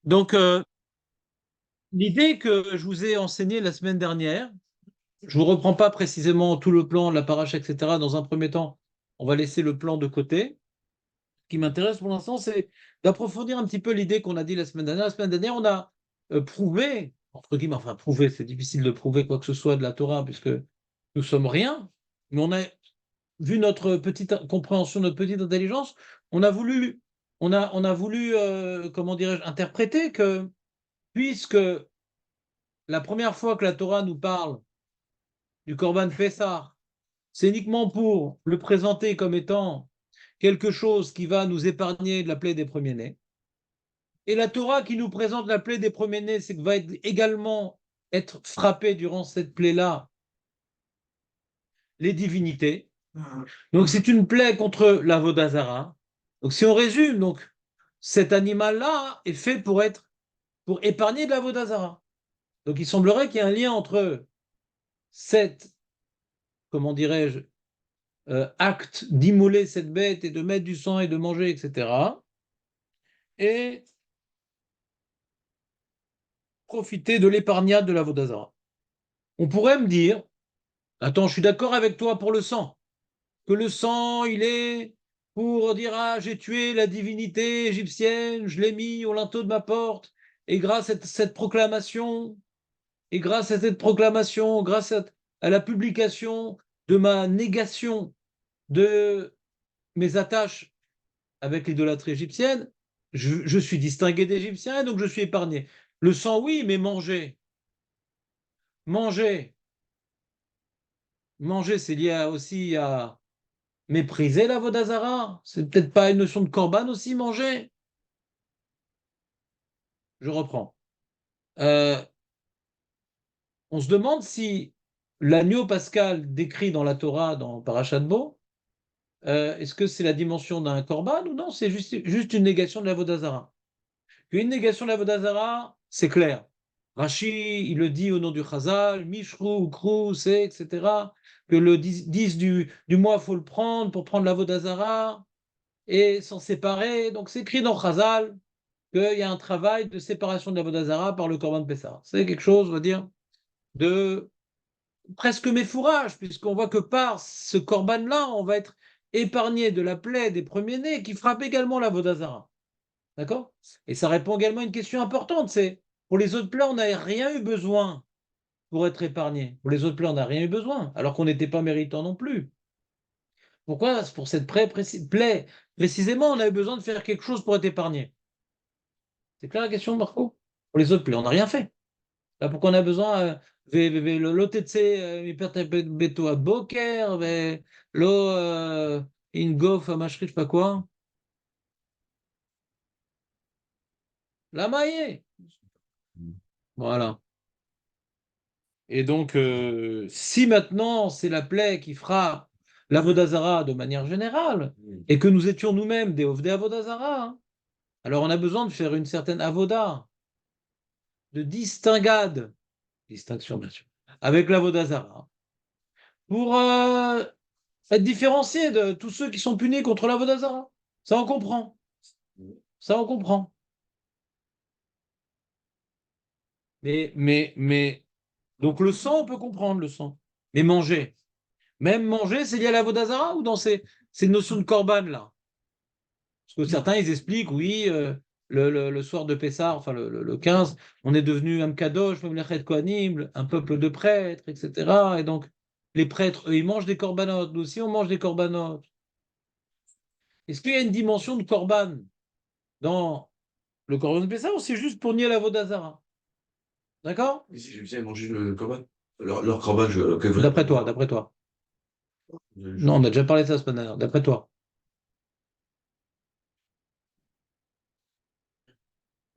Donc, l'idée que je vous ai enseignée la semaine dernière, je ne vous reprends pas précisément tout le plan, la paracha, etc. Dans un premier temps, on va laisser le plan de côté. Ce qui m'intéresse pour l'instant, c'est d'approfondir un petit peu l'idée qu'on a dit la semaine dernière. La semaine dernière, on a prouvé, entre guillemets, enfin prouvé, c'est difficile de prouver quoi que ce soit de la Torah, puisque nous sommes rien, mais on a vu notre petite compréhension, notre petite intelligence, on a voulu, comment dirais-je, interpréter que puisque la première fois que la Torah nous parle du Corban Pessah, c'est uniquement pour le présenter comme étant quelque chose qui va nous épargner de la plaie des premiers-nés. Et la Torah qui nous présente la plaie des premiers-nés, c'est que va également être frappé durant cette plaie-là les divinités. Donc c'est une plaie contre l'Avodazara. Donc si on résume, donc cet animal-là est fait pour épargner de l'Avodazara. Donc il semblerait qu'il y ait un lien entre cette, comment dirais-je, acte d'immoler cette bête et de mettre du sang et de manger, etc. Et profiter de l'épargnade de la Vodazara. On pourrait me dire, attends, je suis d'accord avec toi pour le sang, que le sang, il est pour dire, ah, j'ai tué la divinité égyptienne, je l'ai mis au linteau de ma porte, et grâce à cette proclamation, grâce à la publication de ma négation de mes attaches avec l'idolâtrie égyptienne, je suis distingué d'Égyptiens et donc je suis épargné. Le sang, oui, mais manger, manger, c'est lié aussi à mépriser la Vodazara. C'est peut-être pas une notion de corban aussi, manger. Je reprends. Euh, on se demande si l'agneau pascal décrit dans la Torah, dans Parashat Bo, est-ce que c'est la dimension d'un corban ou non, c'est juste une négation de la Vodazara. Une négation de la Vodazara, c'est clair. Rashi, il le dit au nom du Chazal, Mishru, Krou, c'est, etc. Que le 10 du mois, il faut le prendre pour prendre la Vodazara et s'en séparer. Donc c'est écrit dans Chazal qu'il y a un travail de séparation de la Vodazara par le Corban de Pessah. C'est quelque chose, on va dire, de presque méfourage, puisqu'on voit que par ce Corban-là, on va être épargné de la plaie des premiers-nés qui frappe également la Vodazara. D'accord? Et ça répond également à une question importante, c'est pour les autres plaies, on n'a rien eu besoin pour être épargné. Pour les autres plaies, on n'a rien eu besoin, alors qu'on n'était pas méritant non plus. Pourquoi? Pour cette plaie, précisément, on a eu besoin de faire quelque chose pour être épargné. C'est clair la question, Marco? Pour les autres plaies, on n'a rien fait. Là, pourquoi on a besoin l'OTC, beto à Boker, l'eau Ingof, Mashri, je sais pas quoi. La maille. Voilà. Et donc, si maintenant c'est la plaie qui fera l'Avodazara de manière générale, et que nous étions nous-mêmes des Ovdei Avodazara, hein, alors on a besoin de faire une certaine Avoda, de distinction bien sûr, avec l'Avodazara, pour être différencié de tous ceux qui sont punis contre l'Avodazara. Ça on comprend, ça on comprend. Mais, donc le sang, on peut comprendre le sang. Mais manger, même manger, c'est lié à l'Avodazara ou dans ces notions de corban là? Parce que certains, ils expliquent, oui, le soir de Pessah, enfin le 15, on est devenu un Kadosh, Memlechet Kohanim, un peuple de prêtres, etc. Et donc, les prêtres, eux, ils mangent des corbanotes. Nous aussi, on mange des corbanotes. Est-ce qu'il y a une dimension de corban dans le corban de Pessah ou c'est juste pour nier la Vodazara? D'accord? Et si je viens manger le corban, leur corban, D'après toi, d'après toi. Non, on a déjà parlé de ça ce matin, d'après toi.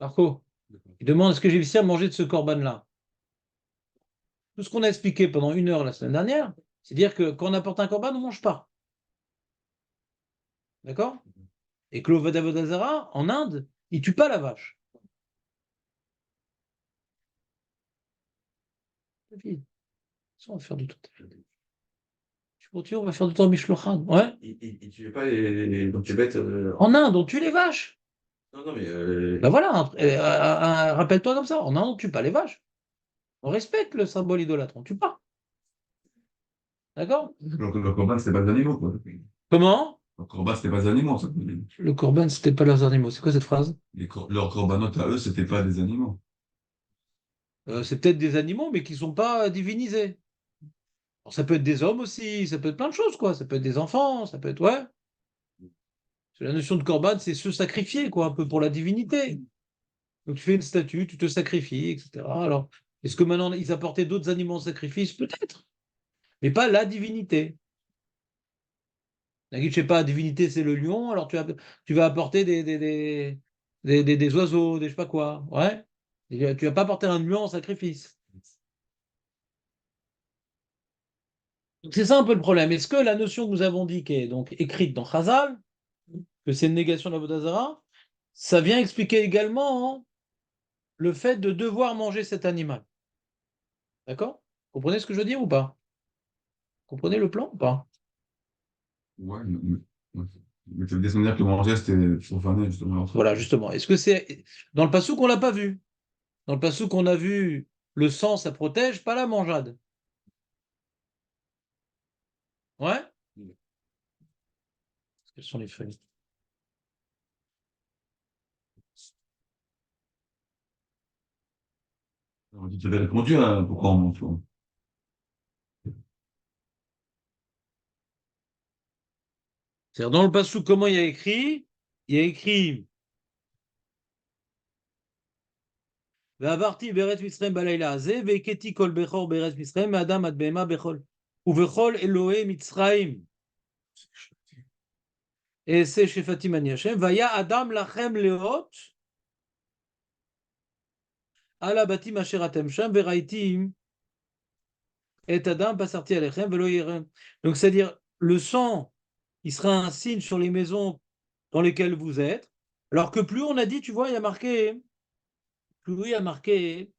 Marco, il demande est-ce que j'ai réussi à manger de ce corban-là? Tout ce qu'on a expliqué pendant 1 heure la semaine dernière, c'est dire que quand on apporte un corban, on ne mange pas. D'accord? Et que l'Ovodazara, en Inde, il ne tue pas la vache. David, ça, on va faire du temps. Tu continues, on va faire du temps Mishlohan. Ouais. ils tuaient pas les donc les bêtes. En Inde, on tue les vaches. Non, non, mais Ben voilà, rappelle-toi comme ça, on n'en tue pas les vaches. On respecte le symbole idolâtre, on ne tue pas. D'accord? le corban, c'était pas des animaux, quoi. Comment? Le corban, c'était pas des animaux, ça. Le corban, c'était pas leurs animaux. C'est quoi cette phrase? Leurs corbanotes à eux, c'était pas des animaux. C'est peut-être des animaux, mais qui ne sont pas divinisés. Alors, ça peut être des hommes aussi, ça peut être plein de choses, quoi. Ça peut être des enfants, ça peut être, ouais. La notion de corban, c'est se sacrifier, quoi, un peu pour la divinité. Donc tu fais une statue, tu te sacrifies, etc. Alors, est-ce que maintenant ils apportaient d'autres animaux en sacrifice? Peut-être, mais pas la divinité. Je sais pas, la divinité c'est le lion, alors tu vas apporter des oiseaux, des je sais pas quoi. Ouais. Et tu vas pas apporter un lion en sacrifice. Donc c'est ça un peu le problème. Est-ce que la notion que nous avons dit, qui est donc écrite dans Chazal, que c'est une négation de la Vodazara, ça vient expliquer également hein, le fait de devoir manger cet animal. D'accord? Vous comprenez ce que je veux dire ou pas? Vous comprenez le plan ou pas? Ouais, ouais. Mais tu veux dire que manger, c'était profané, justement. Voilà, justement. Est-ce que c'est. Dans le passouk, on l'a pas vu. Dans le passouk, on a vu le sang, ça protège, pas la mangeade. Ouais? Quelles sont les feuilles? On dit que tu avais répondu à pourquoi on mange. C'est-à-dire, dans le passouk, comment il y a écrit? Il y a écrit Ve'avarti beret Mitzrayim balayla hazeh, ve'eketi kol bechor beret Mitzrayim, adam ad behema bechol. Uvechol Elohe Mitzrayim. Et c'est chez Fatim Ani Hashem. Vaya Adam lachem leot ala batim asher atem sham veraitim et Adam pasarti alechem velo yirem. Donc, c'est-à-dire, le sang, il sera un signe sur les maisons dans lesquelles vous êtes. Alors que plus on a dit, tu vois, il y a marqué, plus il y a marqué,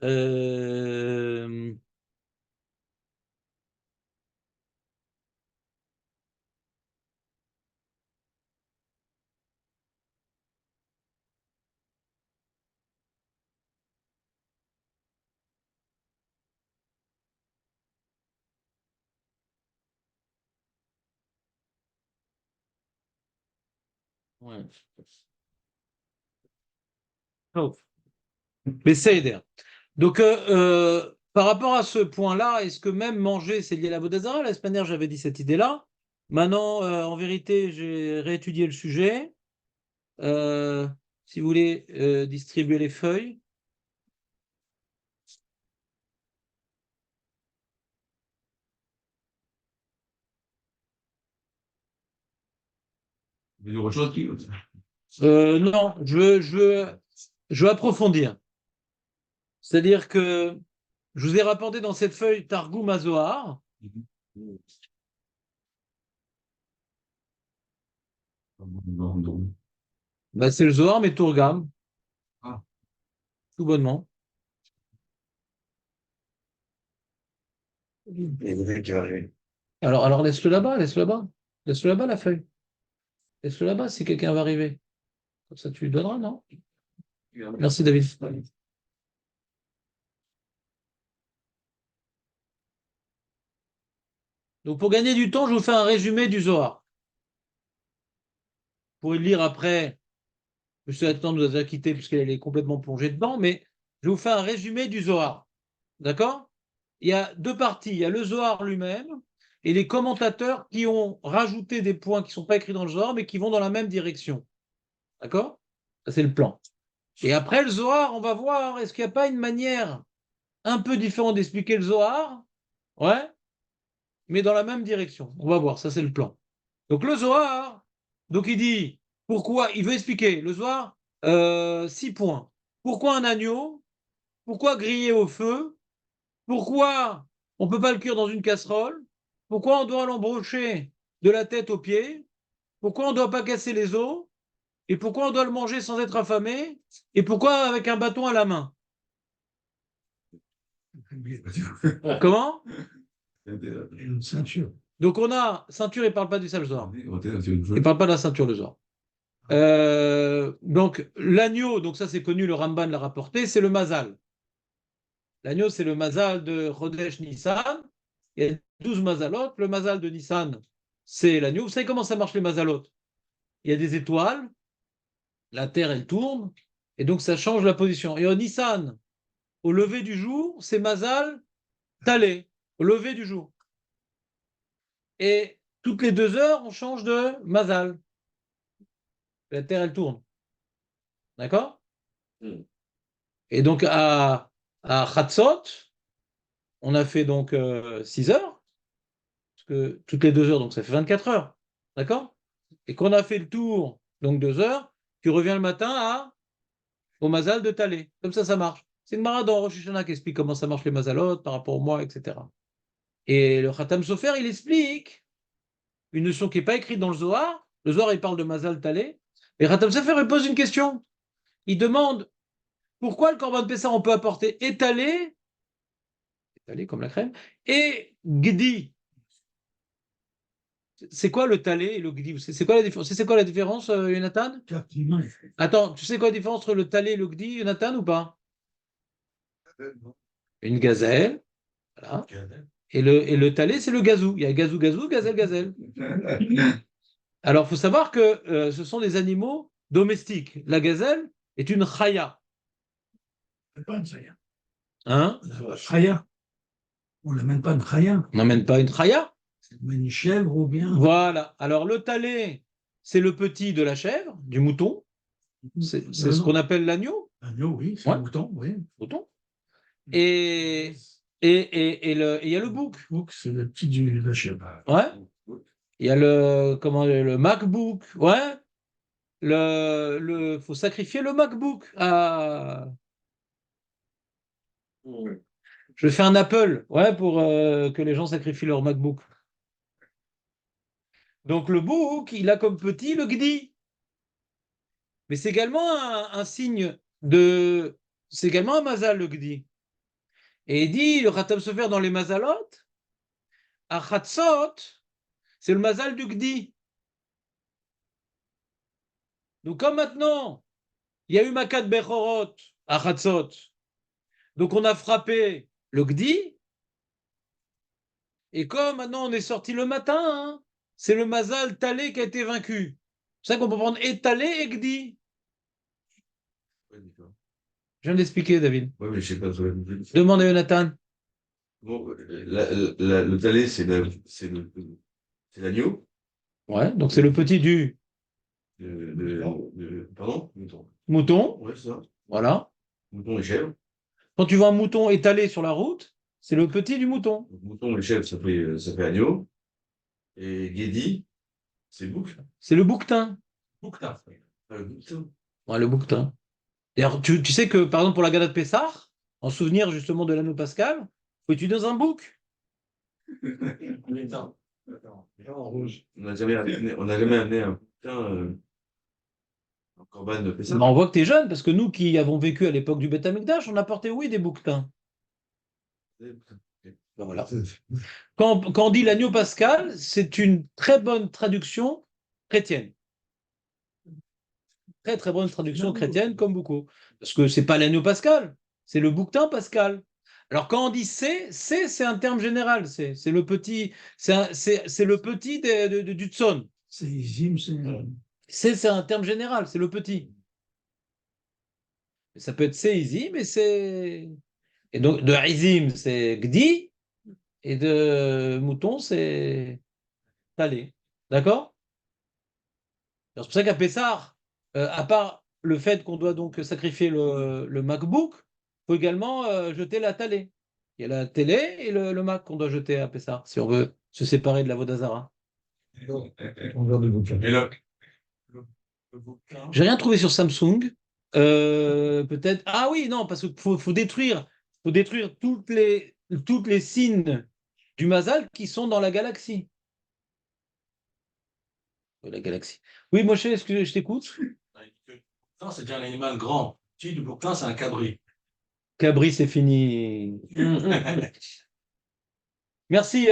euh, ouais. Oh. Mais c'est aider. Donc, par rapport à ce point-là, est-ce que même manger, c'est lié à la Vodazara? La semaine dernière, j'avais dit cette idée-là. Maintenant, en vérité, j'ai réétudié le sujet. Euh, si vous voulez distribuer les feuilles. Il y a autre chose qui. Non, je veux approfondir. C'est-à-dire que je vous ai rapporté dans cette feuille Targum Azohar. Bah, c'est le Zohar, mais Tourgam, Ah, tout bonnement. Alors laisse-le là-bas, laisse-le là-bas. Laisse-le là-bas, la feuille. Laisse-le là-bas si quelqu'un va arriver. Comme ça, tu lui donneras, non? Merci, David. Donc, pour gagner du temps, je vous fais un résumé du Zohar. Vous pourrez le lire après. M. Attan nous a déjà quitté puisqu'elle est complètement plongée dedans, mais je vous fais un résumé du Zohar. D'accord? Il y a deux parties. Il y a le Zohar lui-même et les commentateurs qui ont rajouté des points qui ne sont pas écrits dans le Zohar, mais qui vont dans la même direction. D'accord? Ça, c'est le plan. Et après le Zohar, on va voir, est-ce qu'il n'y a pas une manière un peu différente d'expliquer le Zohar? Ouais, mais dans la même direction. On va voir, ça c'est le plan. Donc le Zohar, donc il dit, pourquoi, il veut expliquer, le Zohar, 6 points. Pourquoi un agneau? Pourquoi griller au feu? Pourquoi on ne peut pas le cuire dans une casserole? Pourquoi on doit l'embrocher de la tête aux pieds? Pourquoi on ne doit pas casser les os? Et pourquoi on doit le manger sans être affamé? Et pourquoi avec un bâton à la main? Comment? une ceinture. Donc on a ceinture, il ne parle pas du sale Zohar. Il Il ne parle pas de la ceinture, le Zohar. Donc, l'agneau, donc ça c'est connu, le Ramban l'a rapporté, c'est le mazal. L'agneau, c'est le mazal de Chodesh Nissan. Il y a 12 mazalot. Le mazal de Nissan, c'est l'agneau. Vous savez comment ça marche les mazalot? Il y a des étoiles, la Terre, elle tourne, et donc ça change la position. Et au Nissan, au lever du jour, c'est mazal talé, au lever du jour. Et toutes les 2 heures, on change de mazal. La Terre, elle tourne. D'accord? Et donc à Chatzot, on a fait donc 6 heures, parce que toutes les 2 heures, donc ça fait 24 heures. D'accord? Et qu'on a fait le tour, donc 2 heures, tu reviens le matin au mazal de Talé. Comme ça marche. C'est une marade dans Rosh Hashanah qui explique comment ça marche les mazalot par rapport au mois, etc. Et le Khatam Sofer, il explique une notion qui n'est pas écrite dans le Zohar. Le Zohar, il parle de mazal Talé. Et Khatam Sofer, il pose une question. Il demande pourquoi le Corban de Pessah, on peut apporter étalé comme la crème, et Gdi. C'est quoi le talé et le gdi? C'est quoi la différence, Jonathan? Attends, tu sais quoi la différence entre le talé et le gdi, Jonathan, ou pas? Une gazelle, voilà. Et le talé, c'est le gazou. Il y a gazou, gazou, gazelle, gazelle. Alors, il faut savoir que ce sont des animaux domestiques. La gazelle est une chaya. C'est pas une chaya. Hein? Chaya. On n'amène pas une chaya. On n'emmène pas une chaya? Mais une chèvre ou bien. Voilà. Alors, le talé, c'est le petit de la chèvre, du mouton. C'est ce qu'on appelle l'agneau. L'agneau, oui, c'est Ouais. le mouton, oui. Mouton. Et il y a le bouc. Le bouc, c'est le petit de la chèvre. Ouais. Il y a le MacBook. Ouais. Faut sacrifier le MacBook. Je fais un Apple, ouais, pour que les gens sacrifient leur MacBook. Donc le bouc, il a comme petit le gdi. Mais c'est également un signe de. C'est également un mazal, le gdi. Et il dit, le Khatam Sofer dans les mazalot, à Chatzot, c'est le mazal du gdi. Donc comme maintenant, il y a eu Makat Bechorot à Chatzot, donc on a frappé le gdi, et comme maintenant on est sorti le matin, hein, c'est le mazal talé qui a été vaincu. C'est ça qu'on peut prendre étalé et gdi. Je viens d'expliquer, David. Oui, mais je sais pas. Demande à Jonathan. Bon, le talé, c'est l'agneau. Ouais, donc c'est le petit du Pardon? Mouton. mouton. Ouais, c'est ça. Voilà. Mouton et chèvre. Quand tu vois un mouton étalé sur la route, c'est le petit du mouton. Donc, mouton et chèvre, ça fait agneau. Et guédi, c'est bouc. C'est le bouquetin. Bouquetin. Le bouquetin. Ouais, le bouquetin. D'ailleurs, tu sais que, par exemple, pour la Gala de Pessah, en souvenir justement de l'anneau pascal, faut étudier dans un bouc. En rouge. On n'a jamais amené un bouquetin en corban de Pessah. Mais on voit que tu es jeune, parce que nous qui avons vécu à l'époque du Beth Amikdash, on apportait, oui, des bouquetins. Ben voilà. Quand on dit l'agneau pascal, c'est une très bonne traduction chrétienne. Très très bonne traduction chrétienne, comme beaucoup. Parce que c'est pas l'agneau pascal, c'est le bouquetin pascal. Alors quand on dit c'est un terme général, c'est le petit, c'est le petit du tson. C'est Izim, C'est un terme général, c'est le petit. Ça peut être seizi, mais c'est. Et donc de izim, c'est gdi, et de mouton, c'est talé. D'accord? Alors, c'est pour ça qu'à Pessah, à part le fait qu'on doit donc sacrifier le MacBook, il faut également jeter la talée. Il y a la télé et le Mac qu'on doit jeter à Pessah, si on veut se séparer de la Vodazara. on verre de bouquin. Et là, J'ai rien trouvé sur Samsung. Peut-être. Ah oui, non, parce qu'il faut détruire toutes les signes du Mazal qui sont dans la galaxie. La galaxie. Oui, Moshe, est-ce que je t'écoute? C'est déjà un animal grand. Si, du bouquetin, c'est un cabri. Cabri, c'est fini. Merci,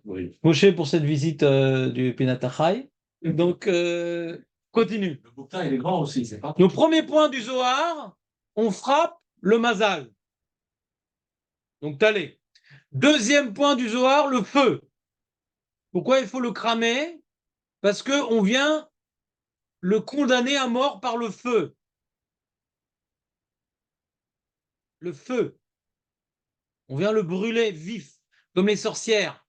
oui. Moshe, pour cette visite du Penatachai. Donc, Continue. Le bouquetin, il est grand aussi, c'est pas. Au premier point du Zohar, on frappe le mazal. Donc, t'allais. Deuxième point du Zohar, le feu. Pourquoi il faut le cramer? Parce qu'on vient le condamner à mort par le feu. Le feu. On vient le brûler vif, comme les sorcières.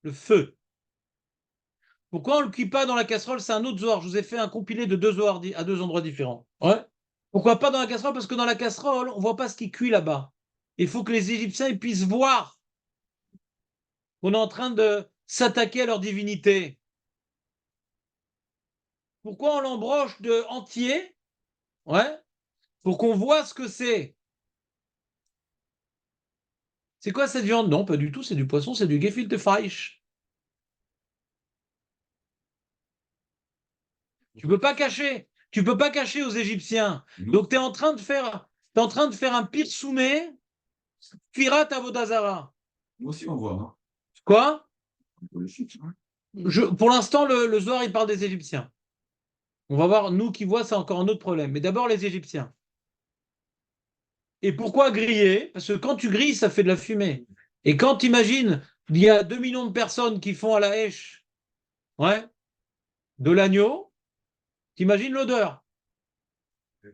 Le feu. Pourquoi on ne le cuit pas dans la casserole? C'est un autre Zohar. Je vous ai fait un compilé de 2 Zohars à 2 endroits différents. Ouais. Pourquoi pas dans la casserole? Parce que dans la casserole, on ne voit pas ce qui cuit là-bas. Il faut que les Égyptiens ils puissent voir qu'on est en train de s'attaquer à leur divinité. Pourquoi on l'embroche de entier? Ouais. Pour qu'on voit ce que c'est. C'est quoi cette viande? Non, pas du tout, c'est du poisson, c'est du gefilte Fleisch. Tu peux pas cacher. Tu peux pas cacher aux Égyptiens. Donc tu es en train de faire, un pire soumé, Firat Avodazara. Nous aussi, on voit. Hein. Quoi? Pour les chiffres, hein. Pour l'instant, le Zohar, il parle des Égyptiens. On va voir, nous qui voient, c'est encore un autre problème. Mais d'abord, les Égyptiens. Et pourquoi griller? Parce que quand tu grilles, ça fait de la fumée. Et quand tu imagines, il y a 2 millions de personnes qui font à la hèche, ouais, de l'agneau, t'imagines l'odeur. Parce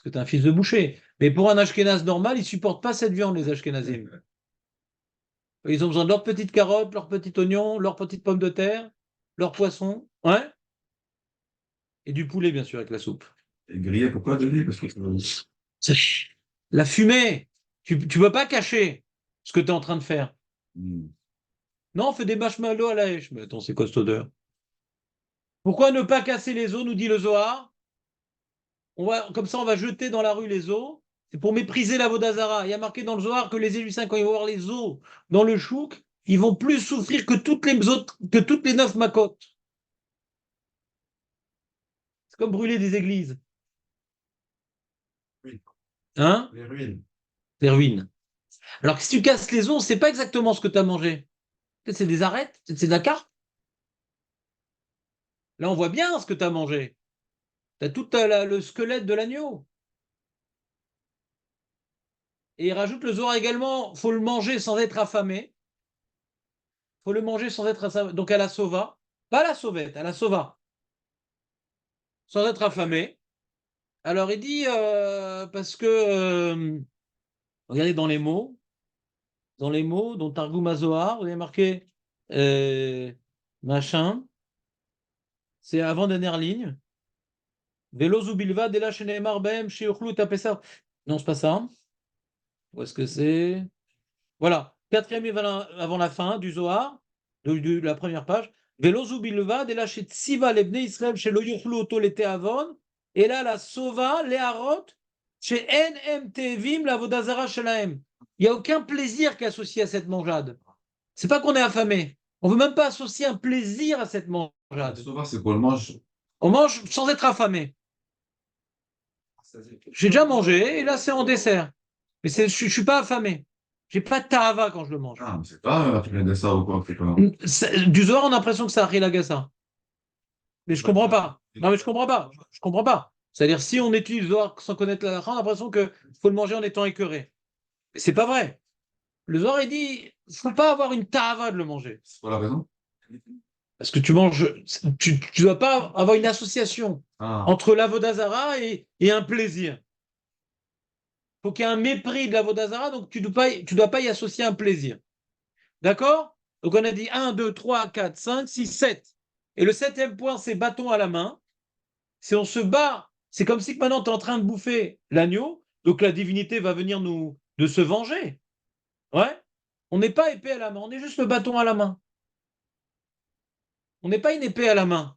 que tu es un fils de boucher. Mais pour un Ashkénaze normal, ils ne supportent pas cette viande, les Ashkénazim. Ils ont besoin de leurs petites carottes, leurs petits oignons, leurs petites pommes de terre, leurs poissons, ouais, et du poulet, bien sûr, avec la soupe. Et grillé, pourquoi grillé? Parce que La fumée, tu ne peux pas cacher ce que tu es en train de faire. Hmm. Non, on fait des marshmallows à la hache. Mais attends, c'est quoi cette odeur? Pourquoi ne pas casser les os, nous dit le Zohar? Comme ça, on va jeter dans la rue les os. C'est pour mépriser la Vodazara. Il y a marqué dans le Zohar que les Égyptiens, quand ils vont voir les os dans le chouk, ils vont plus souffrir que toutes les 9 macotes. C'est comme brûler des églises. Oui. Hein? Les ruines. Les ruines. Alors que si tu casses les os, c'est pas exactement ce que tu as mangé. Peut-être c'est des arêtes, peut-être c'est de la carpe. Là, on voit bien ce que tu as mangé. Tu as tout le squelette de l'agneau. Et il rajoute le Zohar également, faut le manger sans être affamé. Faut le manger sans être affamé. Donc à la sova. Pas à la sauvette, à la sova. Sans être affamé. Alors il dit, parce que, regardez dans les mots, dont Targum Azohar, vous avez marqué machin, c'est avant dernière ligne. Velo zubilva dela sheneemar behem sheyuchlu tapesar. Non, c'est pas ça. Où est-ce que c'est? Voilà. Quatrième ligne avant la fin du Zohar, de la première page. Velo zubilva dela shetsiva lebne Israël shelo yuchlu oto lete avon. Et là, la sova, les harot, chez NMTVim, la vodazara shelahem. Il n'y a aucun plaisir qui est associé à cette mangeade. C'est pas qu'on est affamé. On ne veut même pas associer un plaisir à cette mangeade. Souvent, c'est qu'on le mange. On mange sans être affamé. J'ai déjà mangé et là, c'est en dessert. Mais je ne suis pas affamé. J'ai pas de tahava quand je le mange. Ah, mais c'est pas un de ça ou quoi. C'est quoi. Du Zohar, on a l'impression que c'est Achil Agassa. Mais je comprends pas. Non, mais je comprends pas. Je comprends pas. C'est-à-dire, si on étudie le Zohar sans connaître la halakha, on a l'impression qu'il faut le manger en étant écœuré. Mais c'est pas vrai. Le Zohar, il dit, il ne faut pas avoir une tahava de le manger. C'est quoi la raison? Parce que tu manges, tu ne dois pas avoir une association Ah, entre l'avodazara et un plaisir. Il faut qu'il y ait un mépris de l'avodazara, donc tu ne dois pas y associer un plaisir. D'accord? Donc on a dit 1, 2, 3, 4, 5, 6, 7. Et le septième point, c'est bâton à la main. Si on se bat, c'est comme si maintenant tu es en train de bouffer l'agneau, donc la divinité va venir de se venger. Ouais? On n'est pas épée à la main, on est juste le bâton à la main. On n'est pas une épée à la main,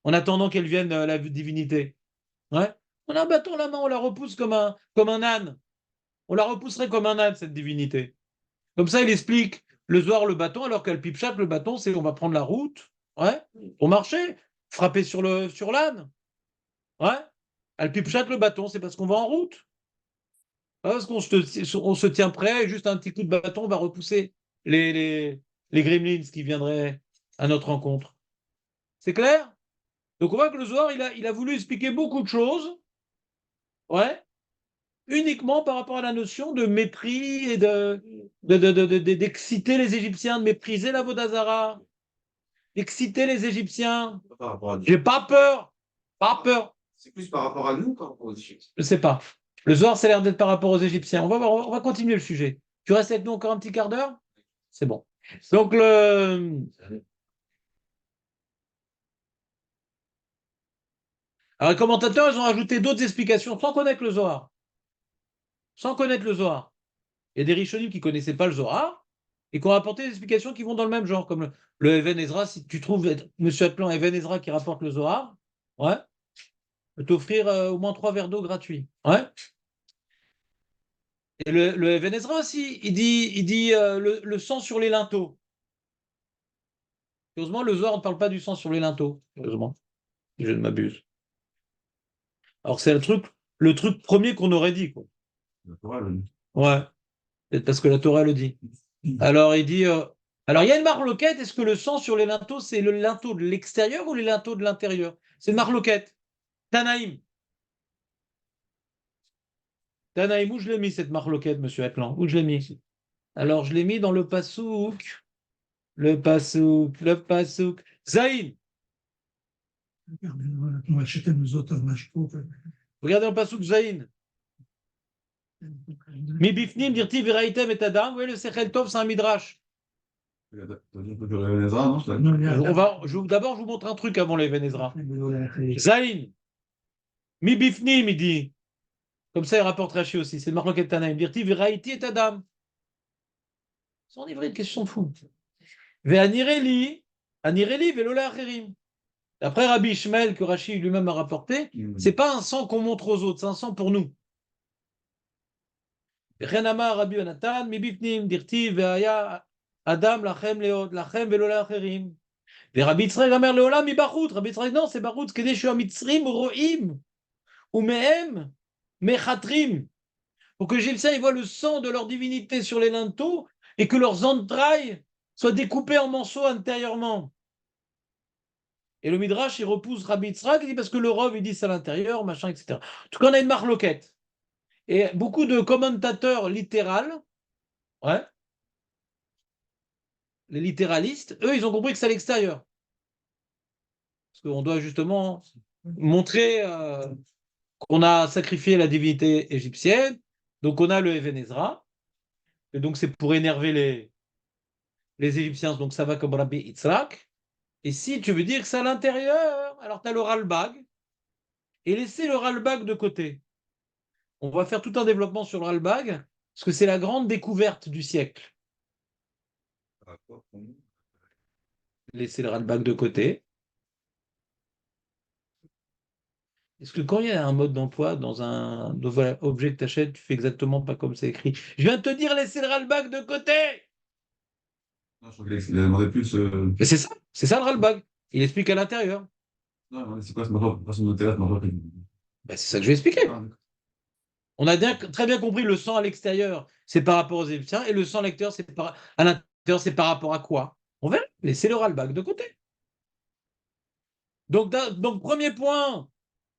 en attendant qu'elle vienne, la divinité. Ouais? On a un bâton à la main, on la repousse comme un âne. On la repousserait comme un âne, cette divinité. Comme ça, il explique le Zohar, le bâton, alors qu'elle pipchak, le bâton, c'est on va prendre la route, ouais, pour marcher, frapper sur l'âne. Ouais? Elle pipchak, le bâton, c'est parce qu'on va en route. Pas parce on se tient prêt, et juste un petit coup de bâton va repousser les gremlins qui viendraient à notre rencontre. C'est clair? Donc on voit que le Zohar, il a voulu expliquer beaucoup de choses, ouais, uniquement par rapport à la notion de mépris et d'exciter les Égyptiens, de mépriser la Vodazara, d'exciter les Égyptiens. Pas par rapport à Dieu. J'ai pas peur, pas peur. C'est plus par rapport à nous ou par rapport aux Égyptiens? Je sais pas. Le Zohar, ça a l'air d'être par rapport aux Égyptiens. On va voir, on va continuer le sujet. Tu restes avec nous encore un petit quart d'heure? C'est bon. Donc alors, les commentateurs, ils ont ajouté d'autres explications sans connaître le Zohar. Sans connaître le Zohar. Il y a des Rishonim qui ne connaissaient pas le Zohar et qui ont apporté des explications qui vont dans le même genre, comme le Even Ezra. Si tu trouves M. Atlan Even Ezra qui rapporte le Zohar, ouais, peut t'offrir au moins 3 verres d'eau gratuits. Ouais. Et le Even Ezra aussi, il dit le sang sur les linteaux. Heureusement, le Zohar ne parle pas du sang sur les linteaux. Heureusement, si je ne m'abuse. Alors c'est le truc premier qu'on aurait dit, quoi. La Torah, elle- Ouais, peut-être parce que la Torah le dit. Alors il dit. Alors il y a une marloquette, est-ce que le sang sur les linteaux, c'est le linteau de l'extérieur ou les linteaux de l'intérieur? C'est une marloquette. Tanaïm. Tanaïm, où je l'ai mis cette marloquette, monsieur Atlan? Où je l'ai mis? Alors je l'ai mis dans le pasouk. Le pasouk, le pasouk. Zaïn. On va acheter nos autres machpour. Regardez dans le pasouk Zaïn. Mi bifnim dirti viraïtem et adam. Vous voyez, le Sechel Tov, c'est un midrash. T'as dit un peu de Réveil Ezra, non? Je l'ai- D'abord, je vous montre un truc avant les Venezra. Zaïn. Mi bifnim, il dit. Comme ça, il rapporte Rashi aussi. C'est le Marloket Tanaïm. Dirti viraïti et adam. C'est en hybride, qu'est-ce qu'on fout? Ve'anireli, anireli velola acherim. D'après Rabbi Ishmael, que Rashi lui-même a rapporté, c'est pas un sang qu'on montre aux autres, c'est un sang pour nous. Renama Rabbi Yonatan, mi bifnim, dirti ve'aya adam lachem leod, lachem velola acherim. Rabbi Yitzchak Gamer Leolam mi Bachout. Rabbi Yitzchak, non, c'est Bachout, Kedeshu Mitzrim Roim, ou Mehem, Mechatrim. Pour que les Égyptiens ils voient le sang de leur divinité sur les linteaux et que leurs entrailles soient découpées en morceaux intérieurement. Et le Midrash, il repousse Rabbi Yitzchak, il dit parce que le Rov, il dit c'est à l'intérieur, machin, etc. En tout cas, on a une marloquette. Et beaucoup de commentateurs littérales, ouais, les littéralistes, eux, ils ont compris que c'est à l'extérieur. Parce qu'on doit justement montrer qu'on a sacrifié la divinité égyptienne, donc on a le Even Ezra, et donc c'est pour énerver les Égyptiens, donc ça va comme Rabbi Yitzhak. Et si tu veux dire que c'est à l'intérieur, alors tu as le Ralbag, et laissez le Ralbag de côté. On va faire tout un développement sur le Ralbag, parce que c'est la grande découverte du siècle. Par rapport à nous. Laissez le Ralbag de côté. Est-ce que quand il y a un mode d'emploi dans un objet que tu achètes, tu fais exactement pas comme c'est écrit? Je viens de te dire, laissez le Ralbag de côté! Non, je crois qu'il a demandé plus. Mais c'est ça le Ralbag. Il explique à l'intérieur. Non, c'est quoi ce marteau? Façon de théâtre, marteau. Ben, c'est ça que je vais expliquer. Ah, On a très bien compris le sang à l'extérieur, c'est par rapport aux Égyptiens, et le sang à l'intérieur, à l'intérieur, c'est par rapport à quoi? On verra. Laissez le Ralbag de côté. Donc, premier point.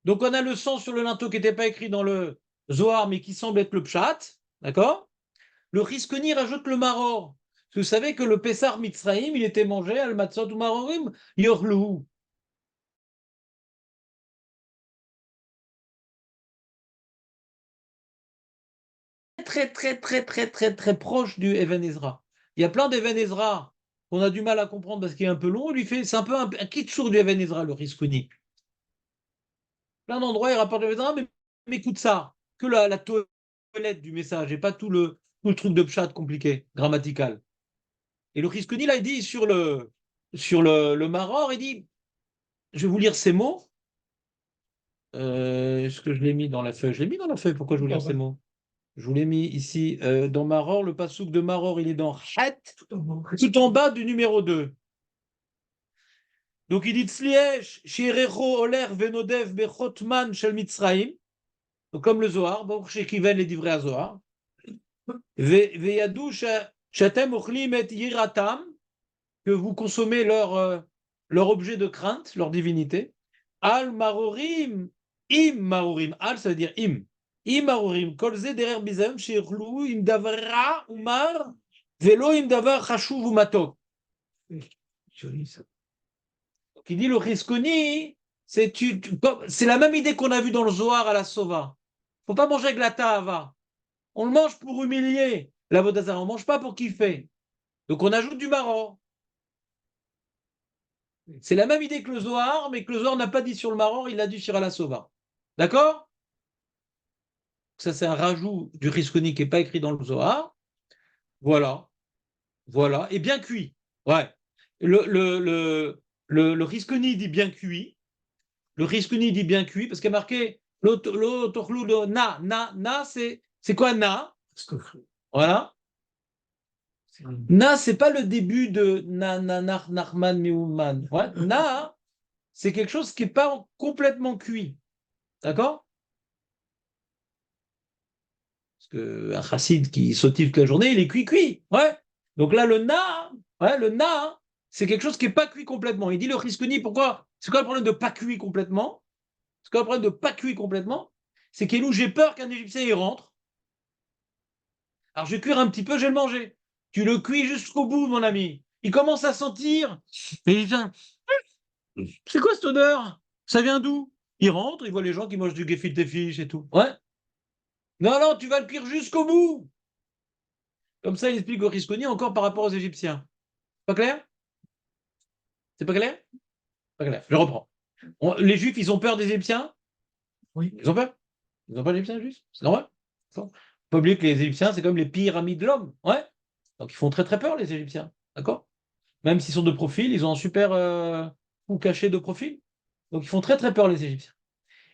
Donc, on a le sang sur le linteau qui n'était pas écrit dans le Zohar, mais qui semble être le Pshat. D'accord? Le Riskoni rajoute le Maror. Vous savez que le Pessar Mitzraïm, il était mangé al Matzot ou Marorim, Yorlu. Très, très, très, très, très, très proche du Even Ezra. Il y a plein d'Even Ezra qu'on a du mal à comprendre parce qu'il est un peu long. C'est un peu un kitschour du Even Ezra, le Riskoni. Plein d'endroits, il rapporte le Even Ezra, mais écoute ça, que la toilette du message et pas tout le truc de pshat compliqué, grammatical. Et le Riskoni, là, il dit sur le Maror, il dit, je vais vous lire ces mots. Est-ce que je l'ai mis dans la feuille? Je l'ai mis dans la feuille, pourquoi je vous lire ces mots? Je vous l'ai mis ici dans Maror. Le passouk de Maror, il est dans Chet, tout en bas du numéro 2. Donc il dit Tzliesh, Shirecho, Oler, Venodev, Bechotman, Shel Mitzraim. Donc comme le Zohar, bon, chez Kiven, les divrei à Zohar. Veyadou, Shatem, Ochlim et Yiratam, que vous consommez leur objet de crainte, leur divinité. Al marorim, im marorim. Al, ça veut dire im. Im marorim. Kol ze derer bizem, shirlu, im davar ra, umar, velo im davar chashuv umatok. Joli, ça. Qui dit le riskoni, c'est la même idée qu'on a vue dans le Zohar à la Sova. Faut pas manger avec la ta'ava. On le mange pour humilier la vodazara. On mange pas pour kiffer. Donc on ajoute du maror. C'est la même idée que le Zohar, mais que le Zohar n'a pas dit sur le maror, il l'a dit sur la Sova. D'accord? Ça, c'est un rajout du riskoni qui n'est pas écrit dans le Zohar. Voilà. Voilà. Et bien cuit. Ouais. Le riskoni dit bien cuit. Le riskoni dit bien cuit parce qu'il y a marqué l'autochlu na, c'est quoi na? Voilà. Na, c'est pas le début de Nachman Meuman. Ouais. Na, c'est quelque chose qui n'est pas complètement cuit. D'accord? Parce qu'un chassid qui sautive toute la journée, il est cuit. Ouais. Donc là, le na, c'est quelque chose qui n'est pas cuit complètement. Il dit le riskoni, pourquoi? C'est quoi le problème de pas cuit complètement? C'est quoi le problème de pas cuit complètement? C'est qu'Elou, j'ai peur qu'un Égyptien y rentre. Alors je vais cuire un petit peu, je vais le manger. Tu le cuis jusqu'au bout, mon ami. Il commence à sentir. Et il vient. C'est quoi cette odeur? Ça vient d'où? Il rentre, il voit les gens qui mangent du gefilte fish et tout. Ouais. Non, non, tu vas le cuire jusqu'au bout. Comme ça, il explique au Risconi encore par rapport aux Égyptiens. Pas clair? C'est pas clair? Pas clair. Je reprends. Les Juifs, ils ont peur des Égyptiens? Oui. Ils ont peur? Ils n'ont pas les Égyptiens, juste? C'est normal. Faut pas oublier que les Égyptiens, c'est comme les pyramides de l'homme. Ouais. Donc ils font très très peur, les Égyptiens. D'accord? Même s'ils sont de profil, ils ont un super coup caché de profil. Donc ils font très très peur, les Égyptiens.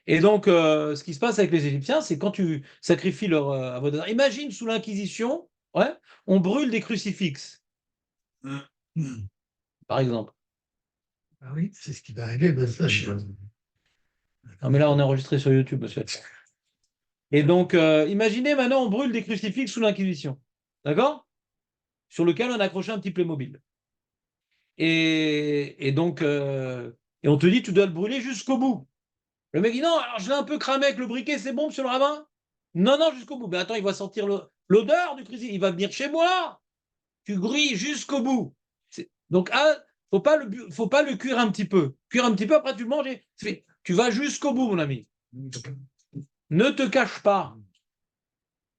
Et donc, ce qui se passe avec les Égyptiens, c'est quand tu sacrifies leur avodat. Imagine sous l'Inquisition, ouais, on brûle des crucifixes, par exemple. Ah oui, c'est ce qui va arriver. Ben, ça, Non, mais là, on est enregistré sur YouTube, monsieur. Et donc, imaginez maintenant, on brûle des crucifixes sous l'Inquisition. D'accord? Sur lequel on a accroché un petit Playmobil. Et donc, et on te dit, tu dois le brûler jusqu'au bout. Le mec dit, non, alors je l'ai un peu cramé avec le briquet, c'est bon, monsieur le rabbin? Non, non, jusqu'au bout. Mais attends, il va sentir l'odeur du crucifix. Il va venir chez moi. Tu grilles jusqu'au bout. Donc, faut pas le cuire un petit peu. Cuire un petit peu, après tu le manges et tu vas jusqu'au bout, mon ami. Ne te cache pas.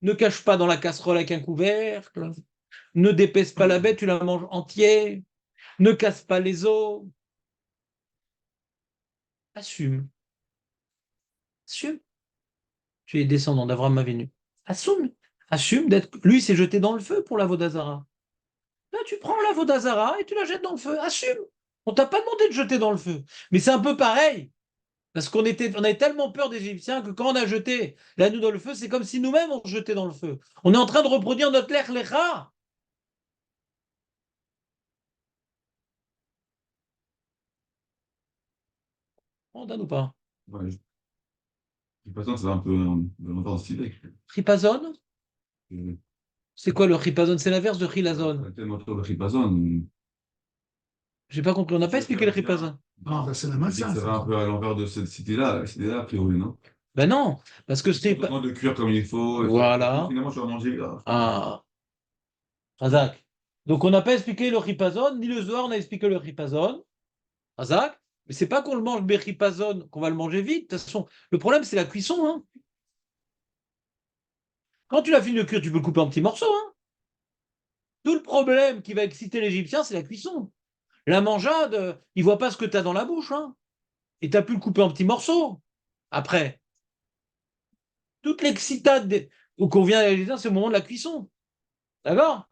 Ne cache pas dans la casserole avec un couvercle. Ne d'épaisse pas la bête, tu la manges entière. Ne casse pas les os. Assume. Assume. Tu es descendant d'Avram Avinu. Assume. Assume d'être. Lui, s'est jeté dans le feu pour la Vodazara. Là, tu prends la Vodazara et tu la jettes dans le feu. Assume. On t'a pas demandé de jeter dans le feu. Mais c'est un peu pareil. Parce on avait tellement peur des Égyptiens que quand on a jeté la nous dans le feu, c'est comme si nous-mêmes on jetait dans le feu. On est en train de reproduire notre lech lecha. On donne ou pas? Ouais, j'ai l'impression que c'est un peu dans ce style. Ripazon? Euh, C'est quoi le ripazon? C'est l'inverse de rilazon. tellement trop de Ripazon. J'ai pas compris. On n'a pas expliqué le ripazon. non, ben, c'est la On dit que matzah. ça va un peu à l'envers de cette cité-là, a priori, non? Ben non, parce que c'était pas. Besoin de cuire comme il faut. Voilà. Finalement, je vais manger là. Ah, Razak. Donc on n'a pas expliqué le ripazon, ni le Zohar n'a expliqué le ripazon. Razak. Mais c'est pas qu'on le mange beripazon qu'on va le manger vite. De toute façon, le problème c'est la cuisson. Hein. Quand tu l'as fini de cuire, tu peux le couper en petits morceaux. Hein. Tout le problème qui va exciter l'Égyptien, c'est la cuisson. La mangeade, il voit pas ce que tu as dans la bouche. Hein. Et tu as pu le couper en petits morceaux. Après, toute l'excitade qu'on vient à l'Égyptien, c'est au moment de la cuisson. D'accord?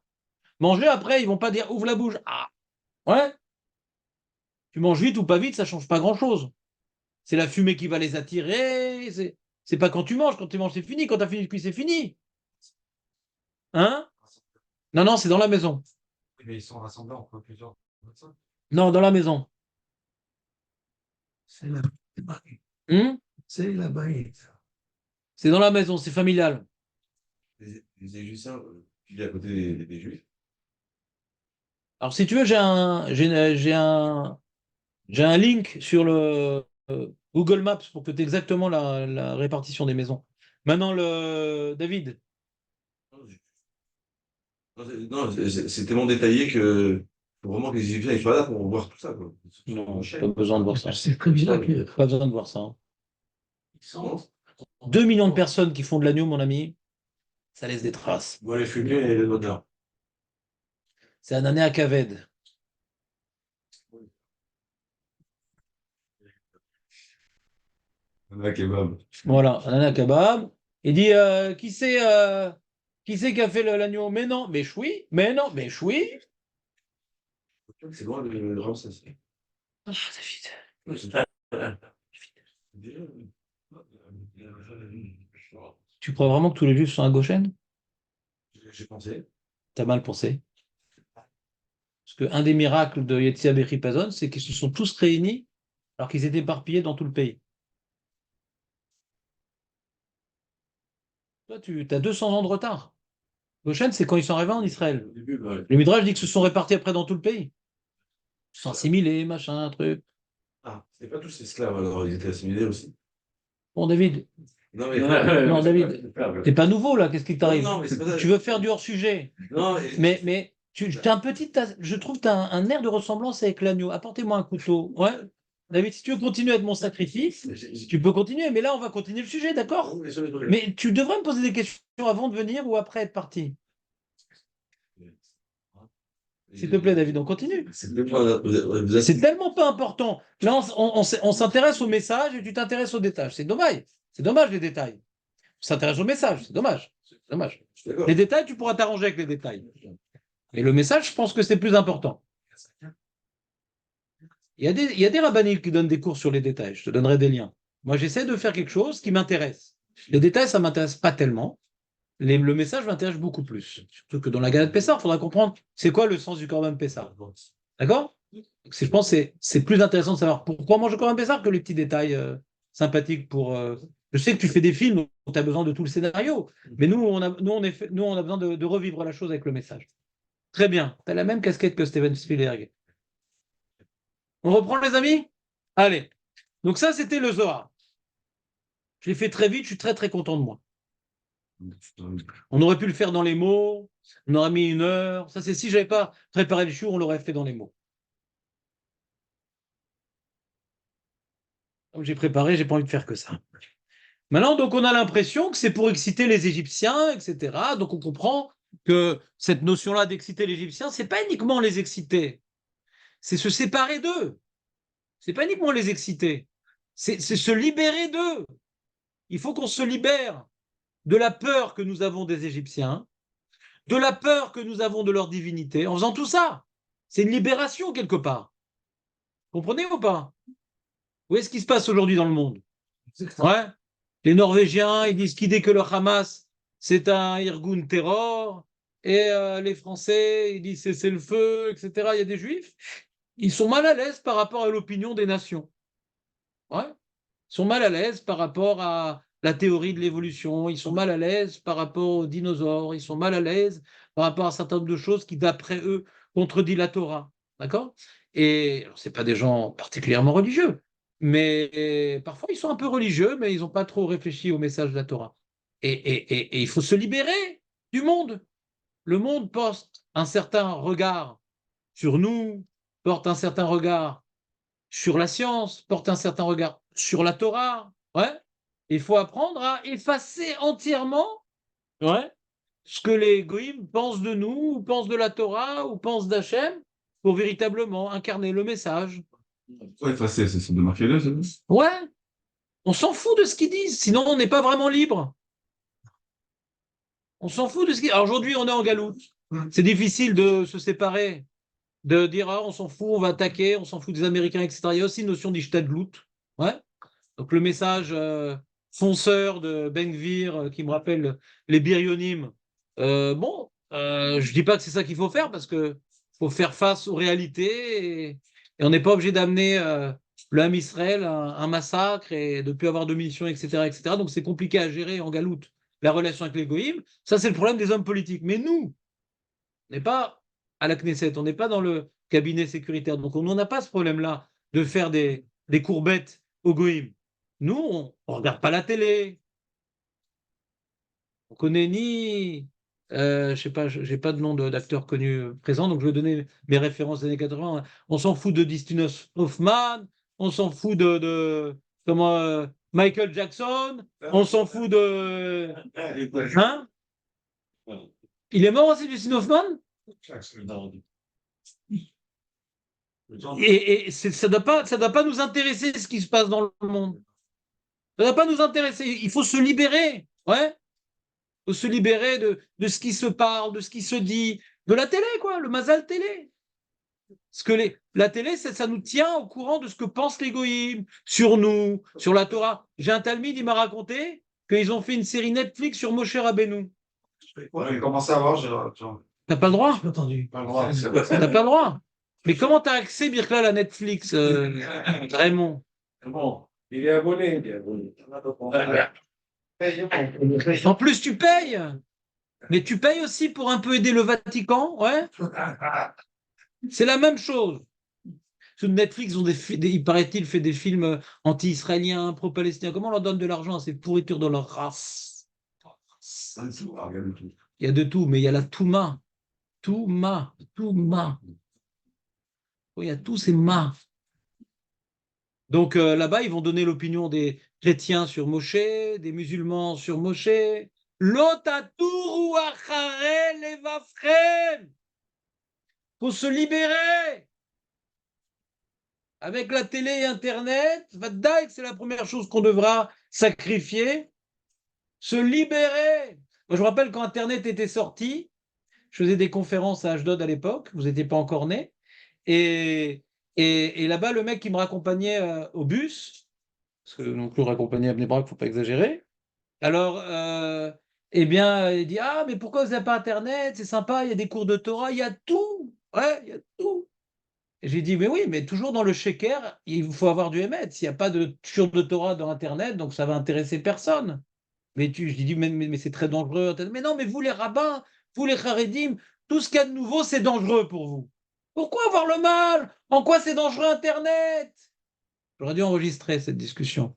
Manger après, ils vont pas dire ouvre la bouche. Ah, ouais. Tu manges vite ou pas vite, ça change pas grand-chose. C'est la fumée qui va les attirer. C'est pas quand tu manges, c'est fini. Quand tu as fini de cuire, c'est fini. Hein? Non, non, c'est dans la maison. Mais ils sont rassemblés entre plusieurs médecins. Non, dans la maison. C'est la Hum. C'est la bête. C'est dans la maison, c'est familial. Les Égyptiens, tu vis à côté des Juifs. Alors, si tu veux, j'ai un J'ai un link sur le Google Maps pour que tu aies exactement la répartition des maisons. Maintenant, David, Non, c'est tellement détaillé que faut vraiment que les Égyptiens ils soient là pour voir tout ça, quoi. non, pas besoin de voir ça. C'est très bizarre que. Pas besoin de voir ça, hein. Ils sont. 2 millions de personnes qui font de l'agneau, mon ami, ça laisse des traces. Bon, les fumées et les odeurs. C'est un année à Kaved. Un kebab. Voilà, un année à kebab. Il dit qui c'est qui a fait l'agneau? Mais non, mais choui, mais non, mais choui. C'est loin de Ramsès. Ah, David. Tu crois vraiment que tous les juifs sont à Goshen? J'ai pensé. T'as mal pensé. Parce qu'un des miracles de Yetziat Bechipazon, c'est qu'ils se sont tous réunis alors qu'ils étaient éparpillés dans tout le pays. Toi, tu as 200 ans de retard. Goshen, c'est quand ils sont arrivés en Israël. Au début, ouais. Le Midrash dit qu'ils se sont répartis après dans tout le pays. Ils sont assimilés, machin, truc. Ah, c'était pas tous esclaves, alors ils étaient assimilés aussi. Bon, David, Non, mais. non, David, t'es pas nouveau là, qu'est-ce qui t'arrive? Non, mais c'est pas ça. Tu veux faire du hors-sujet. Non, Mais t'as je trouve que tu as un air de ressemblance avec l'agneau. Apportez-moi un couteau. Ouais. David, si tu veux continuer à être mon sacrifice, tu peux continuer, mais là, on va continuer le sujet, d'accord? Mais tu devrais me poser des questions avant de venir ou après être parti. S'il te plaît, David, on continue. C'est tellement pas important. Là, on s'intéresse au message et tu t'intéresses aux détails. C'est dommage. C'est dommage les détails. On s'intéresse au message, c'est dommage. C'est dommage. Les détails, tu pourras t'arranger avec les détails. Mais le message, je pense que c'est plus important. Il y a des rabbiniques qui donnent des cours sur les détails. Je te donnerai des liens. Moi, j'essaie de faire quelque chose qui m'intéresse. Les détails, ça ne m'intéresse pas tellement. Le message m'intéresse beaucoup plus. Surtout que dans la Galade Pessar, il faudra comprendre c'est quoi le sens du Corban Pessar. D'accord? Je pense que c'est plus intéressant de savoir pourquoi on mange le Corban Pessar que les petits détails sympathiques pour. Je sais que tu fais des films où tu as besoin de tout le scénario, mais nous, on a besoin de revivre la chose avec le message. Très bien. Tu as la même casquette que Steven Spielberg. On reprend, les amis? Allez. Donc, ça, c'était le Zohar. Je l'ai fait très vite, je suis très, très content de moi. On aurait pu le faire dans les mots, on aurait mis 1 heure. Ça, c'est si je n'avais pas préparé le jour, on l'aurait fait dans les mots. Comme j'ai préparé, j'ai pas envie de faire que ça. Maintenant, donc, on a l'impression que c'est pour exciter les Égyptiens, etc. Donc, on comprend que cette notion-là d'exciter les Égyptiens, c'est pas uniquement les exciter, c'est se séparer d'eux. C'est pas uniquement les exciter, c'est se libérer d'eux. Il faut qu'on se libère de la peur que nous avons des Égyptiens, de la peur que nous avons de leur divinité. En faisant tout ça, c'est une libération quelque part. Comprenez ou pas? Où est-ce qui se passe aujourd'hui dans le monde? Ouais. Les Norvégiens, ils disent qu'idée que le Hamas, c'est un irgun terror, et les Français, ils disent c'est le feu, etc. Il y a des Juifs, ils sont mal à l'aise par rapport à l'opinion des nations. Ouais. Ils sont mal à l'aise par rapport à la théorie de l'évolution, ils sont mal à l'aise par rapport aux dinosaures, ils sont mal à l'aise par rapport à un certain nombre de choses qui, d'après eux, contredisent la Torah. D'accord? Et ce n'est pas des gens particulièrement religieux, mais parfois ils sont un peu religieux, mais ils n'ont pas trop réfléchi au message de la Torah. Et il faut se libérer du monde. Le monde porte un certain regard sur nous, porte un certain regard sur la science, porte un certain regard sur la Torah. Ouais. Il faut apprendre à effacer entièrement, ouais, ce que les goïms pensent de nous, ou pensent de la Torah, ou pensent d'Hachem, pour véritablement incarner le message. Ouais, enfin, c'est de marquer là, c'est bon. Ouais, on s'en fout de ce qu'ils disent, sinon on n'est pas vraiment libre. On s'en fout de ce qu'ils disent. Alors aujourd'hui, on est en galoute. C'est difficile de se séparer, de dire ah, on s'en fout, on va attaquer, on s'en fout des Américains, etc. Il y a aussi une notion d'ishtadlout. Ouais. Donc le message fonceur de Ben Gvir qui me rappelle les biryonymes. Je dis pas que c'est ça qu'il faut faire parce que faut faire face aux réalités et on n'est pas obligé d'amener le Ham Israël à un massacre et de ne plus avoir de munitions, etc., etc. Donc c'est compliqué à gérer en galoute la relation avec les goïms. Ça c'est le problème des hommes politiques. Mais nous, on n'est pas à la Knesset, on n'est pas dans le cabinet sécuritaire, donc on n'en a pas ce problème-là de faire des courbettes au goïm. Nous, on ne regarde pas la télé. On connaît ni, je sais pas, j'ai pas de nom d'acteur connu présent, donc je vais donner mes références des années 80. On s'en fout de Dustin Hoffman, on s'en fout de comment, Michael Jackson, on s'en fout de... Hein? Il est mort aussi, Dustin Hoffman? Et ça doit pas nous intéresser ce qui se passe dans le monde. Ça doit pas nous intéresser. Il faut se libérer. Ouais. Il faut se libérer de ce qui se parle, de ce qui se dit, de la télé, quoi, le mazal télé. Parce que la télé, ça nous tient au courant de ce que pensent les goïms, sur nous, sur la Torah. J'ai un Talmide, il m'a raconté qu'ils ont fait une série Netflix sur Moshe Rabbeinu. Ouais, commencez à voir, T'as pas le droit? J'ai pas entendu. pas le droit. T'as pas le droit? Mais comment t'as accès, Birklal, à Netflix, Raymond? Bon, il est abonné, il est abonné. En plus, tu payes. Mais tu payes aussi pour un peu aider le Vatican, ouais? C'est la même chose. Sur Netflix, il paraît-il, fait des films anti-israéliens, pro-palestiniens. Comment on leur donne de l'argent à ces pourritures dans leur race? Il y a de tout, mais il y a la Touma. Touma. Oh, il y a tous ces ma. Donc là-bas, ils vont donner l'opinion des chrétiens sur Moshe, des musulmans sur Moshe. L'otatour ou achare levavchem. Faut se libérer. Avec la télé et Internet, Vadaï, c'est la première chose qu'on devra sacrifier. Se libérer. Moi, je me rappelle quand Internet était sorti, je faisais des conférences à Ashdod à l'époque, vous n'étiez pas encore né, et là-bas, le mec qui me raccompagnait au bus, parce que non plus raccompagner à Bnei Brak, il ne faut pas exagérer, alors, eh bien, il dit, ah, mais pourquoi vous n'avez pas Internet? C'est sympa, il y a des cours de Torah, il y a tout. Ouais, il y a tout. Et j'ai dit, mais oui, mais toujours dans le Sheker, il faut avoir du Emet. S'il n'y a pas de cours de Torah dans Internet, donc ça va intéresser personne. Je dis, mais c'est très dangereux. Mais non, mais vous les rabbins, vous les charedim, tout ce qu'il y a de nouveau, c'est dangereux pour vous. Pourquoi avoir le mal? En quoi c'est dangereux Internet? J'aurais dû enregistrer cette discussion.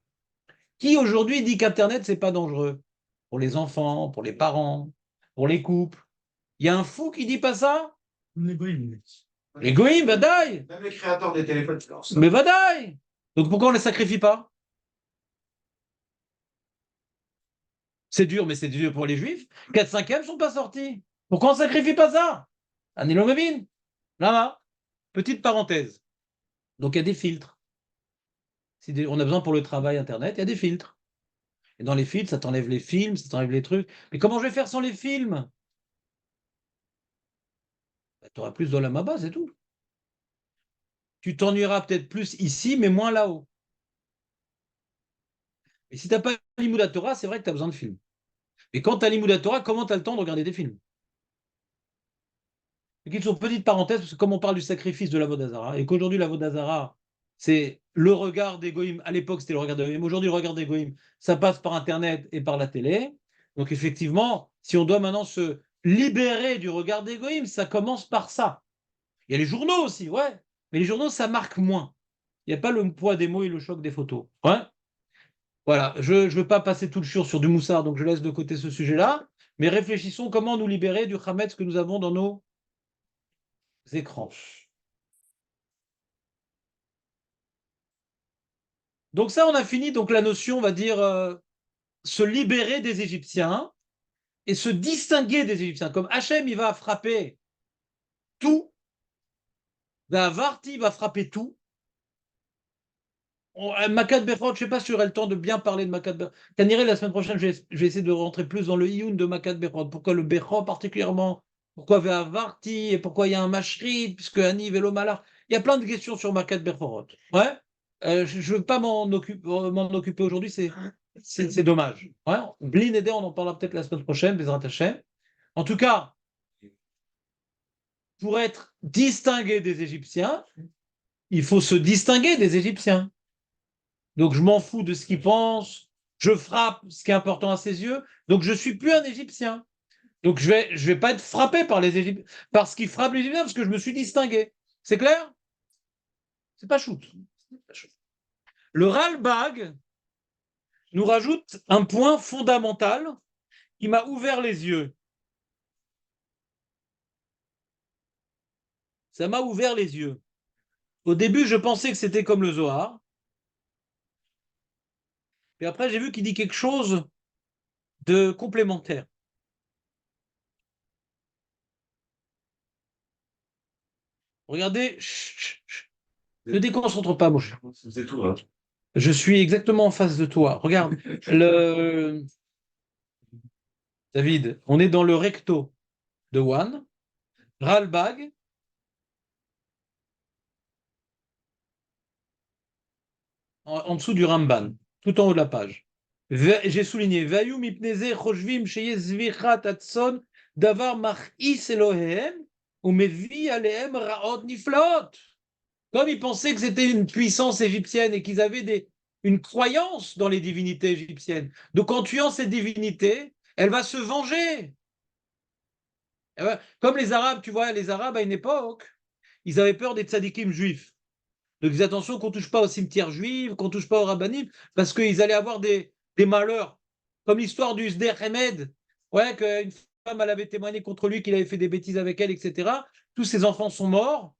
Qui aujourd'hui dit qu'Internet, c'est pas dangereux? Pour les enfants, pour les parents, pour les couples. Il y a un fou qui dit pas ça? Les goïms. Les goïms, vadaï! Même les créateurs des téléphones, c'est comme ça. Mais vadaï! Donc pourquoi on ne les sacrifie pas? C'est dur, mais c'est dur pour les juifs. 4/5 ne sont pas sortis. Pourquoi on ne sacrifie pas ça? Anilo Mevin. Là, petite parenthèse. Donc il y a des filtres. On a besoin pour le travail Internet, il y a des filtres. Et dans les filtres, ça t'enlève les films, ça t'enlève les trucs. Mais comment je vais faire sans les films? Bah, tu auras plus de la Maba, c'est tout. Tu t'ennuieras peut-être plus ici, mais moins là-haut. Et si tu n'as pas Limoud Torah, c'est vrai que tu as besoin de films. Mais quand tu as Limoud Torah, comment tu as le temps de regarder des films? Une petite parenthèse, parce que comme on parle du sacrifice de la Vodazara, et qu'aujourd'hui la Vodazara, c'est le regard des Goïms, à l'époque c'était le regard des Goïms, aujourd'hui le regard des Goïms, ça passe par Internet et par la télé. Donc effectivement, si on doit maintenant se libérer du regard des Goïms, ça commence par ça. Il y a les journaux aussi, ouais, mais les journaux, ça marque moins. Il n'y a pas le poids des mots et le choc des photos. Ouais. Voilà, je ne veux pas passer tout le jour sur du moussard, donc je laisse de côté ce sujet-là, mais réfléchissons comment nous libérer du Hametz que nous avons dans nos écrans. Donc ça, on a fini donc la notion, on va dire, se libérer des Égyptiens et se distinguer des Égyptiens. Comme Hachem, il va frapper tout, Varti va frapper tout. Makat Bechot, je ne sais pas si j'aurai le temps de bien parler de Makat Bechot. Kaniré, la semaine prochaine, je vais essayer de rentrer plus dans le Iyun de Makat Bechot. Pourquoi le Bechot particulièrement? Pourquoi Varti? Et pourquoi il y a un Mashrit? Puisque Ani, Velo Malar. Il y a plein de questions sur Makat Bechorot. Ouais. Je ne veux pas m'en occuper aujourd'hui, c'est dommage. Ouais. Blin Eder, on en parlera peut-être la semaine prochaine, Bezrat Hashem. En tout cas, pour être distingué des Égyptiens, il faut se distinguer des Égyptiens. Donc je m'en fous de ce qu'ils pensent, je frappe ce qui est important à ses yeux, donc je ne suis plus un Égyptien. Donc je vais pas être frappé par les Égyptiens, par ce qui frappe les Égyptiens, parce que je me suis distingué. C'est clair? C'est pas shoot. Le Ralbag nous rajoute un point fondamental qui m'a ouvert les yeux. Ça m'a ouvert les yeux. Au début, je pensais que c'était comme le Zohar. Et après, j'ai vu qu'il dit quelque chose de complémentaire. Regardez, ne déconcentre pas, mon cher. C'est tout, hein. Je suis exactement en face de toi. Regarde, David, on est dans le recto de One, Ralbag, en dessous du Ramban, tout en haut de la page. J'ai souligné, Vayu mipneze choshvim sheye zvichat atson davar machis Elohem ou mevi alehem raot niflaot. Comme ils pensaient que c'était une puissance égyptienne et qu'ils avaient une croyance dans les divinités égyptiennes. Donc en tuant cette divinité, elle va se venger. Comme les Arabes, tu vois, les Arabes à une époque, ils avaient peur des tzadikim juifs. Donc ils disaient attention qu'on ne touche pas au cimetière juif, qu'on ne touche pas au rabbanim, parce qu'ils allaient avoir des malheurs. Comme l'histoire du Sder Hamed, ouais, qu'une femme elle avait témoigné contre lui qu'il avait fait des bêtises avec elle, etc. Tous ses enfants sont morts.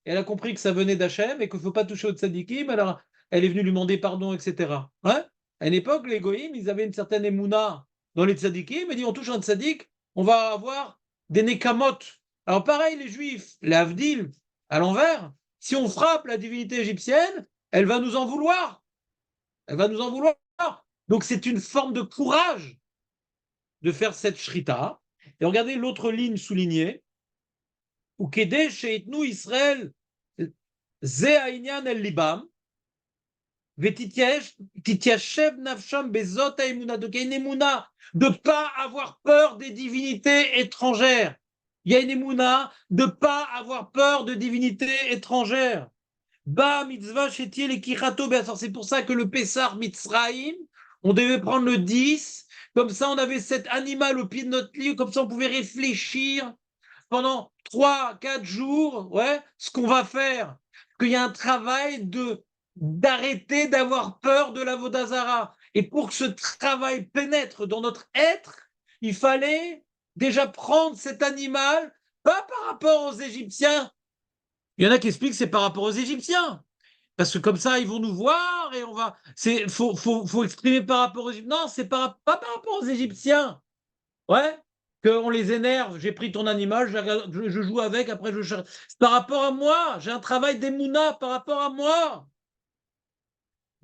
Et elle a compris que ça venait d'Hachem et qu'il ne faut pas toucher au tzadikim. Alors elle est venue lui demander pardon, etc. Ouais. À une époque, les goïms, ils avaient une certaine émouna dans les tzadikim. Ils dit on touche un tzadik, on va avoir des nekamot. Alors pareil, les juifs, les Havdil, à l'envers, si on frappe la divinité égyptienne, elle va nous en vouloir. Elle va nous en vouloir. Donc c'est une forme de courage de faire cette shrita. Et regardez l'autre ligne soulignée. Ou kede sheitnu Israël ze העניין אל ליבם, ותתיישב נפשם בזאת האמונה. Donc il y a une émouna de ne pas avoir peur des divinités étrangères. Il y a une émouna de ne pas avoir peur de divinités étrangères. Ba mitzvah shetiel et kichato. C'est pour ça que le Pessah Mitzraïm, on devait prendre le 10, comme ça on avait cet animal au pied de notre lit, comme ça on pouvait réfléchir pendant 3, 4 jours, ouais, ce qu'on va faire. Qu'il y a un travail d'arrêter d'avoir peur de la Vodazara. Et pour que ce travail pénètre dans notre être, il fallait déjà prendre cet animal, pas par rapport aux Égyptiens. Il y en a qui expliquent que c'est par rapport aux Égyptiens. Parce que comme ça, ils vont nous voir et on va. Faut exprimer par rapport aux Égyptiens. Non, c'est pas par rapport aux Égyptiens. Ouais, qu'on les énerve. J'ai pris ton animal, je joue avec, après je cherche. C'est par rapport à moi. J'ai un travail d'émouna par rapport à moi.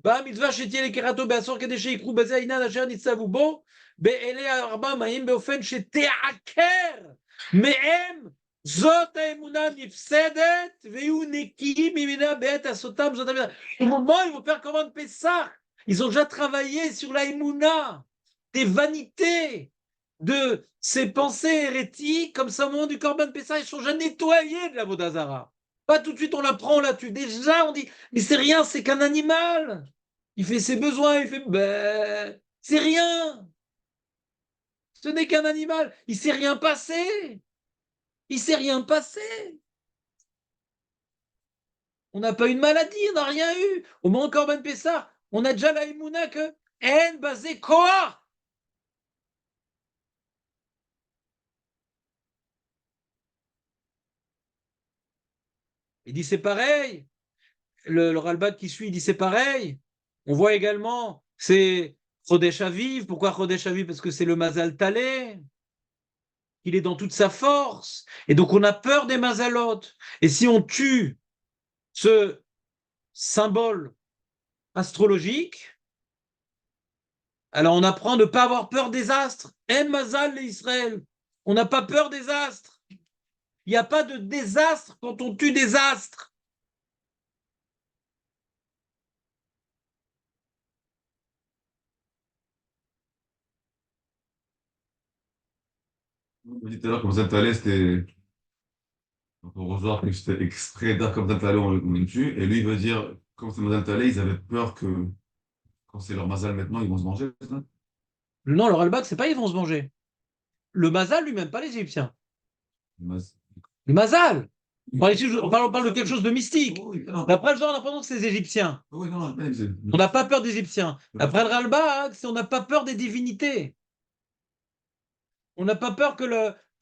Bah, mitzvah shetiel ekerato be'asor kedei sheikru bazeh hainan asher nitzavu bo be'elei arba ma'im be'ofen shete'aker me'em zot ha'emuna nifsedet ve'yu nekiim mimina be'et asotam zot ha'emuna. Au moment où ils vont faire comment de Pessah, ils ont déjà travaillé sur la émouna, des vanités, de ces pensées hérétiques, comme ça au moment du Corban Pessah, ils sont déjà nettoyés de la Vodazara. Pas tout de suite on la prend, on la tue. Déjà on dit, mais c'est rien, c'est qu'un animal. Il fait ses besoins, il fait, ben, c'est rien. Ce n'est qu'un animal. Il ne s'est rien passé. Il ne s'est rien passé. On n'a pas eu de maladie, on n'a rien eu. Au moment de Corban Pessah, on a déjà la Emouna que En basé Koa. Il dit c'est pareil. Le Ralbag qui suit, il dit c'est pareil. On voit également, c'est Chodesh Aviv. Pourquoi Chodesh Aviv? Parce que c'est le Mazal Talé. Il est dans toute sa force. Et donc on a peur des Mazalot. Et si on tue ce symbole astrologique, alors on apprend à ne pas avoir peur des astres. En Mazal Israël. On n'a pas peur des astres. Il n'y a pas de désastre quand on tue des astres. Vous dites tout à l'heure, comme ça, c'était. Donc, on ressort que c'était extrait d'art comme Talé, on le tue. Et lui, il veut dire, comme c'est Mazal Talé, ils avaient peur que, quand c'est leur Mazal maintenant, ils vont se manger, c'est ça? Non, le Ralbag, c'est pas ils vont se manger. Le Mazal lui-même, pas les Égyptiens. Maz- Le Mazal. On parle de quelque chose de mystique. Oui, non, D'après le genre, on a l'impression que c'est les Égyptiens. oui, non, mais On n'a pas peur des Égyptiens. Après le Ralbag, on n'a pas peur des divinités. On n'a pas peur que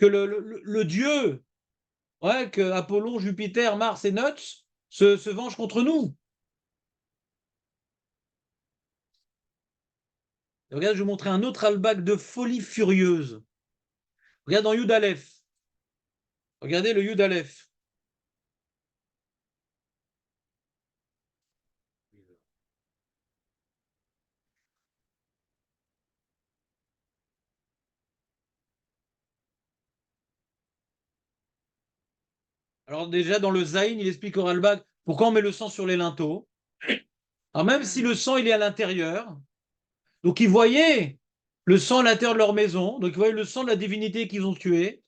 le dieu, ouais, que Apollon, Jupiter, Mars et Nox se vengent contre nous. Et regarde, je vais vous montrer un autre Ralbag de folie furieuse. Regarde dans Yud Aleph. Regardez le Yud Aleph. Alors déjà, dans le Zaïn, il explique au Ralbag pourquoi on met le sang sur les linteaux. Alors même si le sang, il est à l'intérieur, donc ils voyaient le sang à l'intérieur de leur maison, donc ils voyaient le sang de la divinité qu'ils ont tué.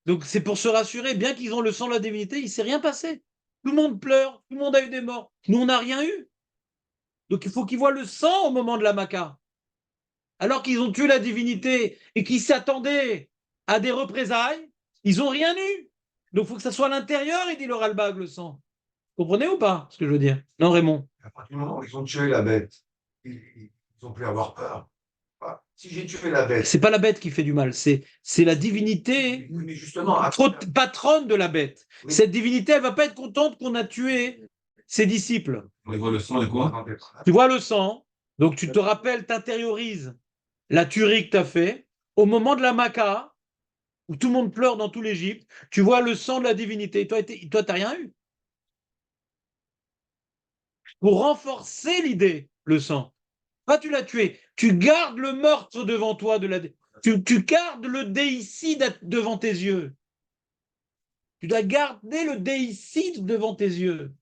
Donc c'est pour se rassurer, bien qu'ils ont le sang de la divinité, il ne s'est rien passé. Tout le monde pleure, tout le monde a eu des morts. Nous, on n'a rien eu. Donc il faut qu'ils voient le sang au moment de la Maca. Alors qu'ils ont tué la divinité et qu'ils s'attendaient à des représailles, ils n'ont rien eu. Donc il faut que ça soit à l'intérieur, il dit le Ralbag, le sang. Vous comprenez ou pas ce que je veux dire? Non, Raymond. À partir du moment où ils ont tué la bête, ils ont pu avoir peur. Voilà. Si j'ai tué la bête, C'est pas la bête qui fait du mal, c'est la divinité oui, mais justement, après, patronne de la bête. Oui. Cette divinité, elle va pas être contente qu'on a tué ses disciples. on voit le sang et quoi? avant d'être Tu vois le sang, donc tu te rappelles, t'intériorises la tuerie que tu as fait. Au moment de la Maca, où tout le monde pleure dans tout l'Égypte, tu vois le sang de la divinité. Toi, tu n'as rien eu. Pour renforcer l'idée, le sang. Pas tu l'as tué, tu gardes le meurtre devant toi, tu gardes le déicide devant tes yeux. Tu dois garder le déicide devant tes yeux.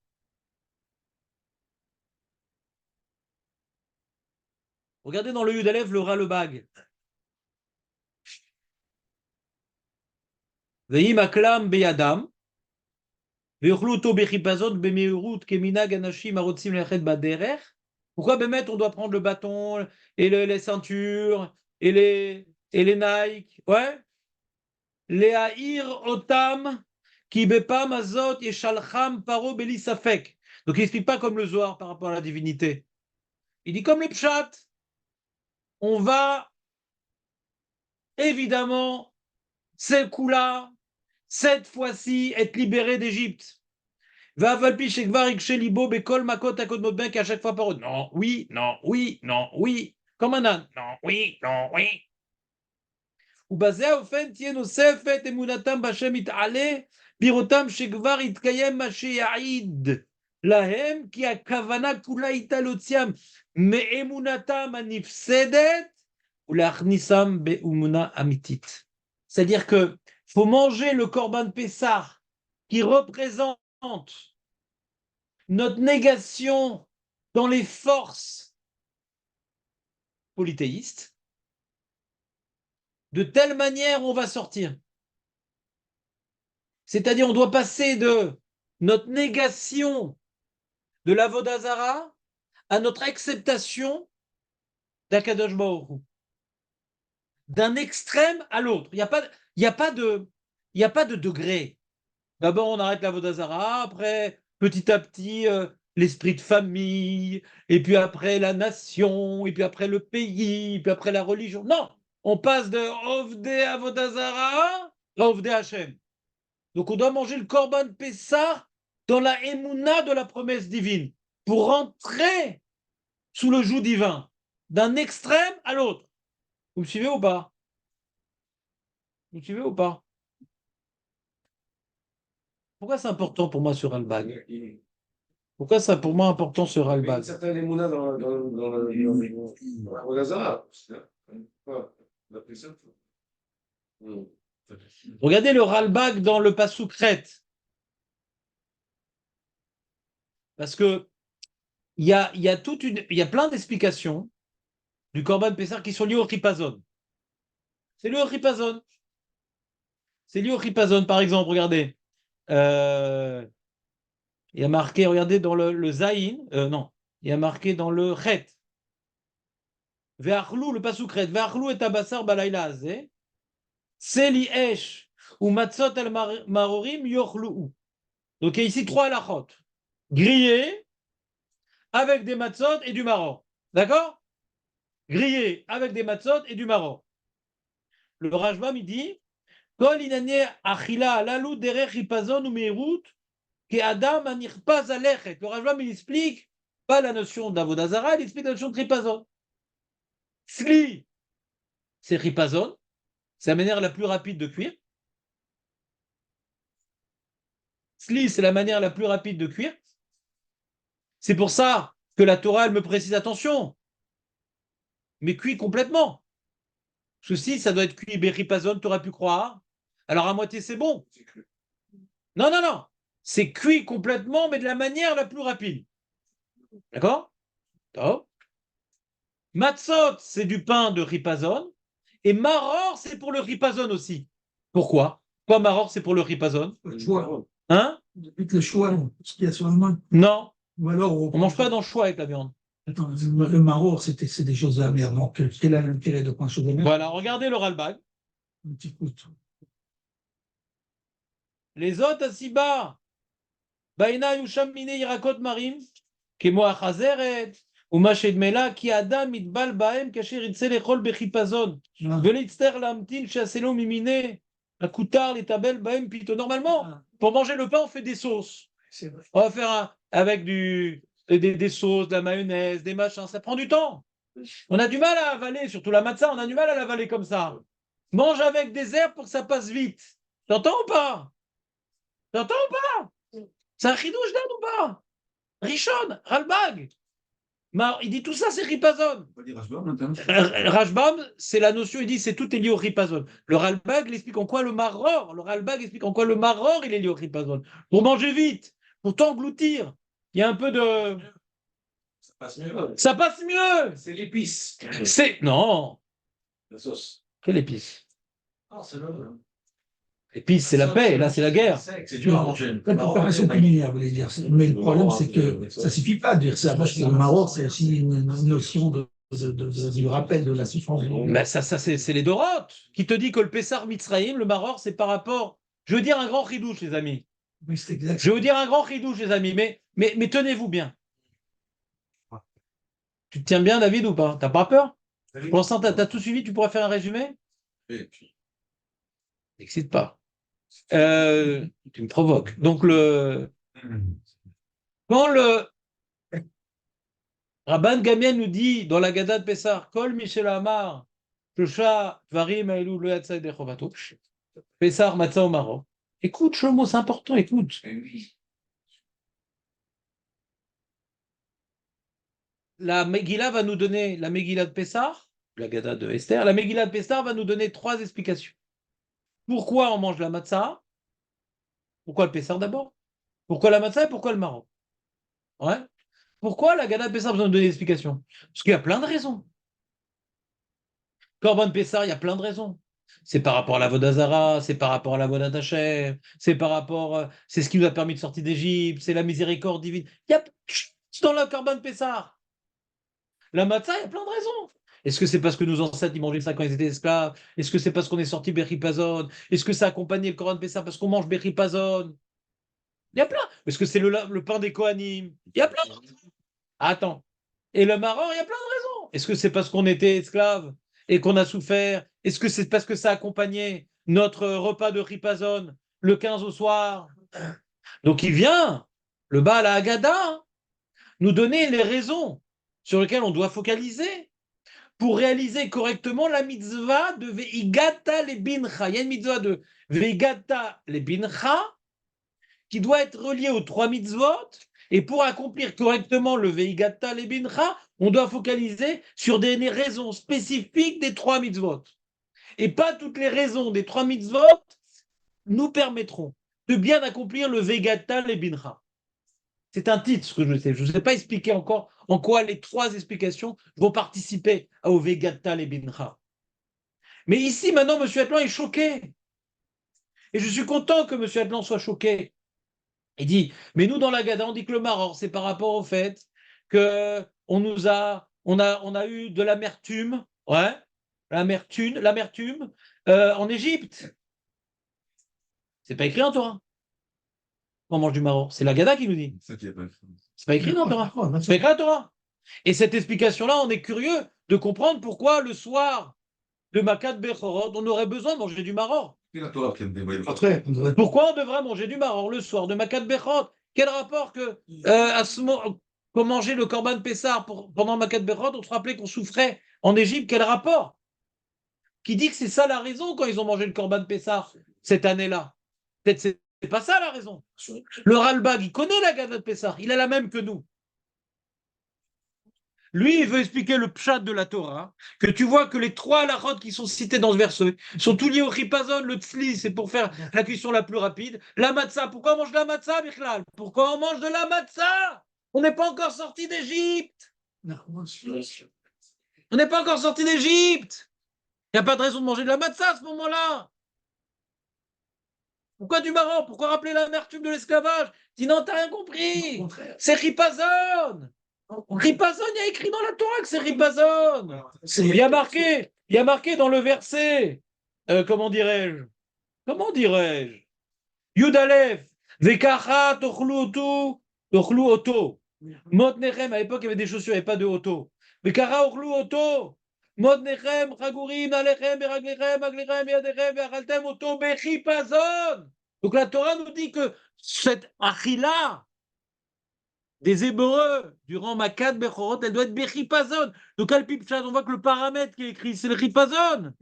Regardez dans le Yudalev le Ralebag. Veim aklam beyadam. Pourquoi Bémet, on doit prendre le bâton et les ceintures et les Nike? Ouais. Les haïr otam qui bepam azot yeshalcham paro belisafek. Donc il n'explique pas comme le Zohar par rapport à la divinité. Il dit comme les pshat, on va évidemment, ces coups-là, cette fois-ci, être libéré d'Égypte. Va valpi shekvar libo bekol makot akod ben qu'à chaque fois par non, oui, non, oui, non, oui. Comme un âne. Non, oui, non, oui. ובזה האופן תהיה נוספת אמונתם בהשם יתעלה בראותם שכבר יתקיים מה שיעיד להם כי הכוונה כולה הייתה להוציאם מאמונתם הנפסדת ולהכניסם באמונה אמיתית. C'est-à-dire que faut manger le Corban Pessah qui représente notre négation dans les forces polythéistes. De telle manière, on va sortir. C'est-à-dire, on doit passer de notre négation de l'Avodazara à notre acceptation d'Akadosh Baruch Hu. D'un extrême à l'autre. Il n'y a pas de degré. D'abord, on arrête l'Avodazara, après, petit à petit, l'esprit de famille, et puis après la nation, et puis après le pays, et puis après la religion. Non, on passe de Ovdé Avodazara à Ovdé Hashem. Donc on doit manger le Korban Pessah dans la Emouna de la promesse divine pour rentrer sous le joug divin, d'un extrême à l'autre. Vous me suivez ou pas? Vous me suivez ou pas? Pourquoi c'est important pour moi ce Ralbag? Pourquoi c'est pour moi important ce il y a une Ralbag? certaine émouna dans la Vodazara. La pression. Regardez le Ralbag dans le Passouk Ret. Parce que il y a plein d'explications du Korban Pessah qui sont liées au Ripazon. C'est lié au Ripazon. C'est lié au Ripazon, par exemple, regardez. Il y a marqué, regardez, dans le Zaïn, non, il y a marqué dans le Chet. Ve'achlou, le Pasuk Chet. Ve'achlou et abassar balayla azeh. Seli esh ou matzot el marorim yochlou. Donc il y a ici 3 halachot. Grillé avec des matzot et du maror. D'accord? Grillé avec des matzot et du maror. Le Rajbam, il dit Kol inane achila alalu derech hipazon ou meirut ke adam anirpaz alechet. Le Rajbam, il explique pas la notion d'avodazara, il explique la notion de ripazon. Sli, c'est ripazon, c'est la manière la plus rapide de cuire. Sli, c'est la manière la plus rapide de cuire. C'est pour ça que la Torah, elle me précise attention, mais cuit complètement. Parce que si ça doit être cuit berripazone, tu aurais pu croire. Alors à moitié, c'est bon. Non, non, non. C'est cuit complètement, mais de la manière la plus rapide. D'accord? Top. Matzot, c'est du pain de ripazone. Et maror, c'est pour le ripazone aussi. Pourquoi? Pourquoi maror, c'est pour le ripazone? Le choix. Hein? Depuis que le choix, ce qu'il y a sur le monde. Non. Ou alors, On mange pas dans le choix avec la viande. Attends, le maror, c'est des choses amères. Donc, quel est l'intérêt de prendre chose amère? Voilà, regardez le Ralbag. Un petit coup. Les autres, asiba. Baina yusham mine yirakot marim. Kemo achazeret. ומה שנדמה כי האדם יטבל בהם כאשר ירצה לאכול בחיפזון ולהצטרך להמתין שיעשה לו ממיני הכותר לטבל בהם פתאום. Normalement, pour manger le pain, on fait des sauces. C'est vrai. On va faire avec des sauces, de la mayonnaise, des machins. Ça prend du temps. On a du mal à avaler, surtout la matzah, on a du mal à l'avaler comme ça. Mange avec des herbes pour que ça passe vite. T'entends ou pas? T'entends ou pas? C'est un chidouche d'âne ou pas? Rishon, Ralbag. Il dit tout ça, c'est ripazon. On peut dire Rashbam, maintenant. Rashbam, c'est la notion, il dit c'est tout est lié au ripazon. Le Ralbag, il explique en quoi le maror, il est lié au ripazon. Pour manger vite, pour t'engloutir. Il y a un peu de. Ça passe mieux. Ça passe mieux. C'est l'épice. C'est. Non. La sauce. Quelle épice? Ah, c'est le. Épice, c'est la paix, là, c'est la guerre. C'est dur à manger. La préparation culinaire, vous voulez dire. Mais le problème, c'est que ça ne suffit pas de dire ça. Parce que le maror, c'est aussi une notion du rappel de la souffrance. Mais ça c'est les Dorotes. Qui te dit que le Pessar Mitzraïm, le Maror, c'est par rapport. Je veux dire un grand ridouche, les amis. Oui, c'est exact. Je veux dire un grand ridouche, les amis. Mais tenez-vous bien. Tu te tiens bien, David, ou pas? T'as pas peur? Pour l'instant, t'as tout suivi, tu pourrais faire un résumé? N'excite pas. Tu me provoques. Donc, quand le Rabban Gamliel nous dit dans la Gada de Pessar, Kol Michel Amar, Shosha, Varim, Ailou, Lo Yatzai Dechovato, Pessar, Matzah au Maroc. Écoute, Shlomo, c'est important, écoute. La Megillah va nous donner, la Megillah de Pessar, la Gada de Esther, la Megillah de Pessar va nous donner 3 explications. Pourquoi on mange la matzah? Pourquoi le Pessar d'abord? Pourquoi la matzah et pourquoi le Maroc? Ouais. Pourquoi la Gada de Pessar a besoin de donner des explications? Parce qu'il y a plein de raisons. Corban Pessar, il y a plein de raisons. C'est par rapport à la Vodazara, c'est par rapport à la Vodat Hashem, c'est par rapport, c'est ce qui nous a permis de sortir d'Égypte, c'est la miséricorde divine. Il y a dans la Corban Pessar. La matzah, il y a plein de raisons. Est-ce que c'est parce que nos ancêtres ils mangeaient ça quand ils étaient esclaves? Est-ce que c'est parce qu'on est sorti Berripazon? Est-ce que ça a accompagné le Corban Pessar parce qu'on mange Berripazon? Il y a plein. Est-ce que c'est le pain des Kohanim? Il y a plein de raisons. Attends. Et le maror, il y a plein de raisons. Est-ce que c'est parce qu'on était esclaves et qu'on a souffert? Est-ce que c'est parce que ça accompagnait notre repas de ripazone le 15 au soir? Donc il vient, le Baal Haggadah, nous donner les raisons sur lesquelles on doit focaliser pour réaliser correctement la mitzvah de Veigata le bincha. Il y a une mitzvah de Veigata le bincha qui doit être reliée aux 3 mitzvot. Et pour accomplir correctement le Veigata le bincha, on doit focaliser sur des raisons spécifiques des 3 mitzvot. Et pas toutes les raisons des 3 mitzvot nous permettront de bien accomplir le Veigata le bincha. C'est un titre, ce que je sais. Je ne vous ai pas expliqué encore en quoi les 3 explications vont participer au Veigata le bincha. Mais ici, maintenant, M. Atlan est choqué. Et je suis content que M. Atlan soit choqué. Il dit, mais nous, dans la Gada, on dit que le maror, c'est par rapport au fait qu'on a eu de l'amertume, ouais, l'amertume en Égypte. C'est pas écrit en Torah. On mange du maror. C'est la Gada qui nous dit. C'est ça qui est pas écrit. C'est pas écrit dans la Torah. C'est pas écrit dans la Torah. Et cette explication-là, on est curieux de comprendre pourquoi le soir de Makat Bechorot, on aurait besoin de manger du maror. C'est la Torah qui a dévoilé. Après, on devrait- Pourquoi on devrait manger du maror le soir de Makat Bechorot? Quel rapport que qu'on mangeait le Korban Pessar pendant Makat Bechorot, on se rappelait qu'on souffrait en Égypte, quel rapport? Qui dit que c'est ça la raison quand ils ont mangé le Korban Pessar cette année-là? Peut-être c'est pas ça la raison. Le Ralbag, il connaît la Gada de Pessar, il a la même que nous. Lui, il veut expliquer le pshat de la Torah, que tu vois que les trois halachot qui sont cités dans ce verset sont tous liés au chipazon. Le tzli, c'est pour faire la cuisson la plus rapide. La matzah, pourquoi on mange de la matzah, Bichlal? Pourquoi on mange de la matzah? On n'est pas encore sorti d'Égypte. On n'est pas encore sorti d'Égypte. Il n'y a pas de raison de manger de la matzah à ce moment-là. Pourquoi du marron? Pourquoi rappeler l'amertume de l'esclavage? Dis non, t'as rien compris. C'est chipazon. Ripazon, il y a écrit dans la Torah que c'est Ripazon. Il y a marqué dans le verset, comment dirais-je? Yudalef, Vekacha, Tochlu Oto. Motnechem, à l'époque, il y avait des chaussures, il n'y avait pas de Oto. Vekara Ochlu Oto. Motnechem, Chagurim, Alechem, Beraglechem, Aglechem, Yadechem, Verachaltem, Oto, Bechipazon. Donc la Torah nous dit que cette achila des Hébreux durant Makat Bechorot, elle doit être Bechipazon. Donc, Al-Pipchad, on voit que le paramètre qui est écrit, c'est le Chipazon.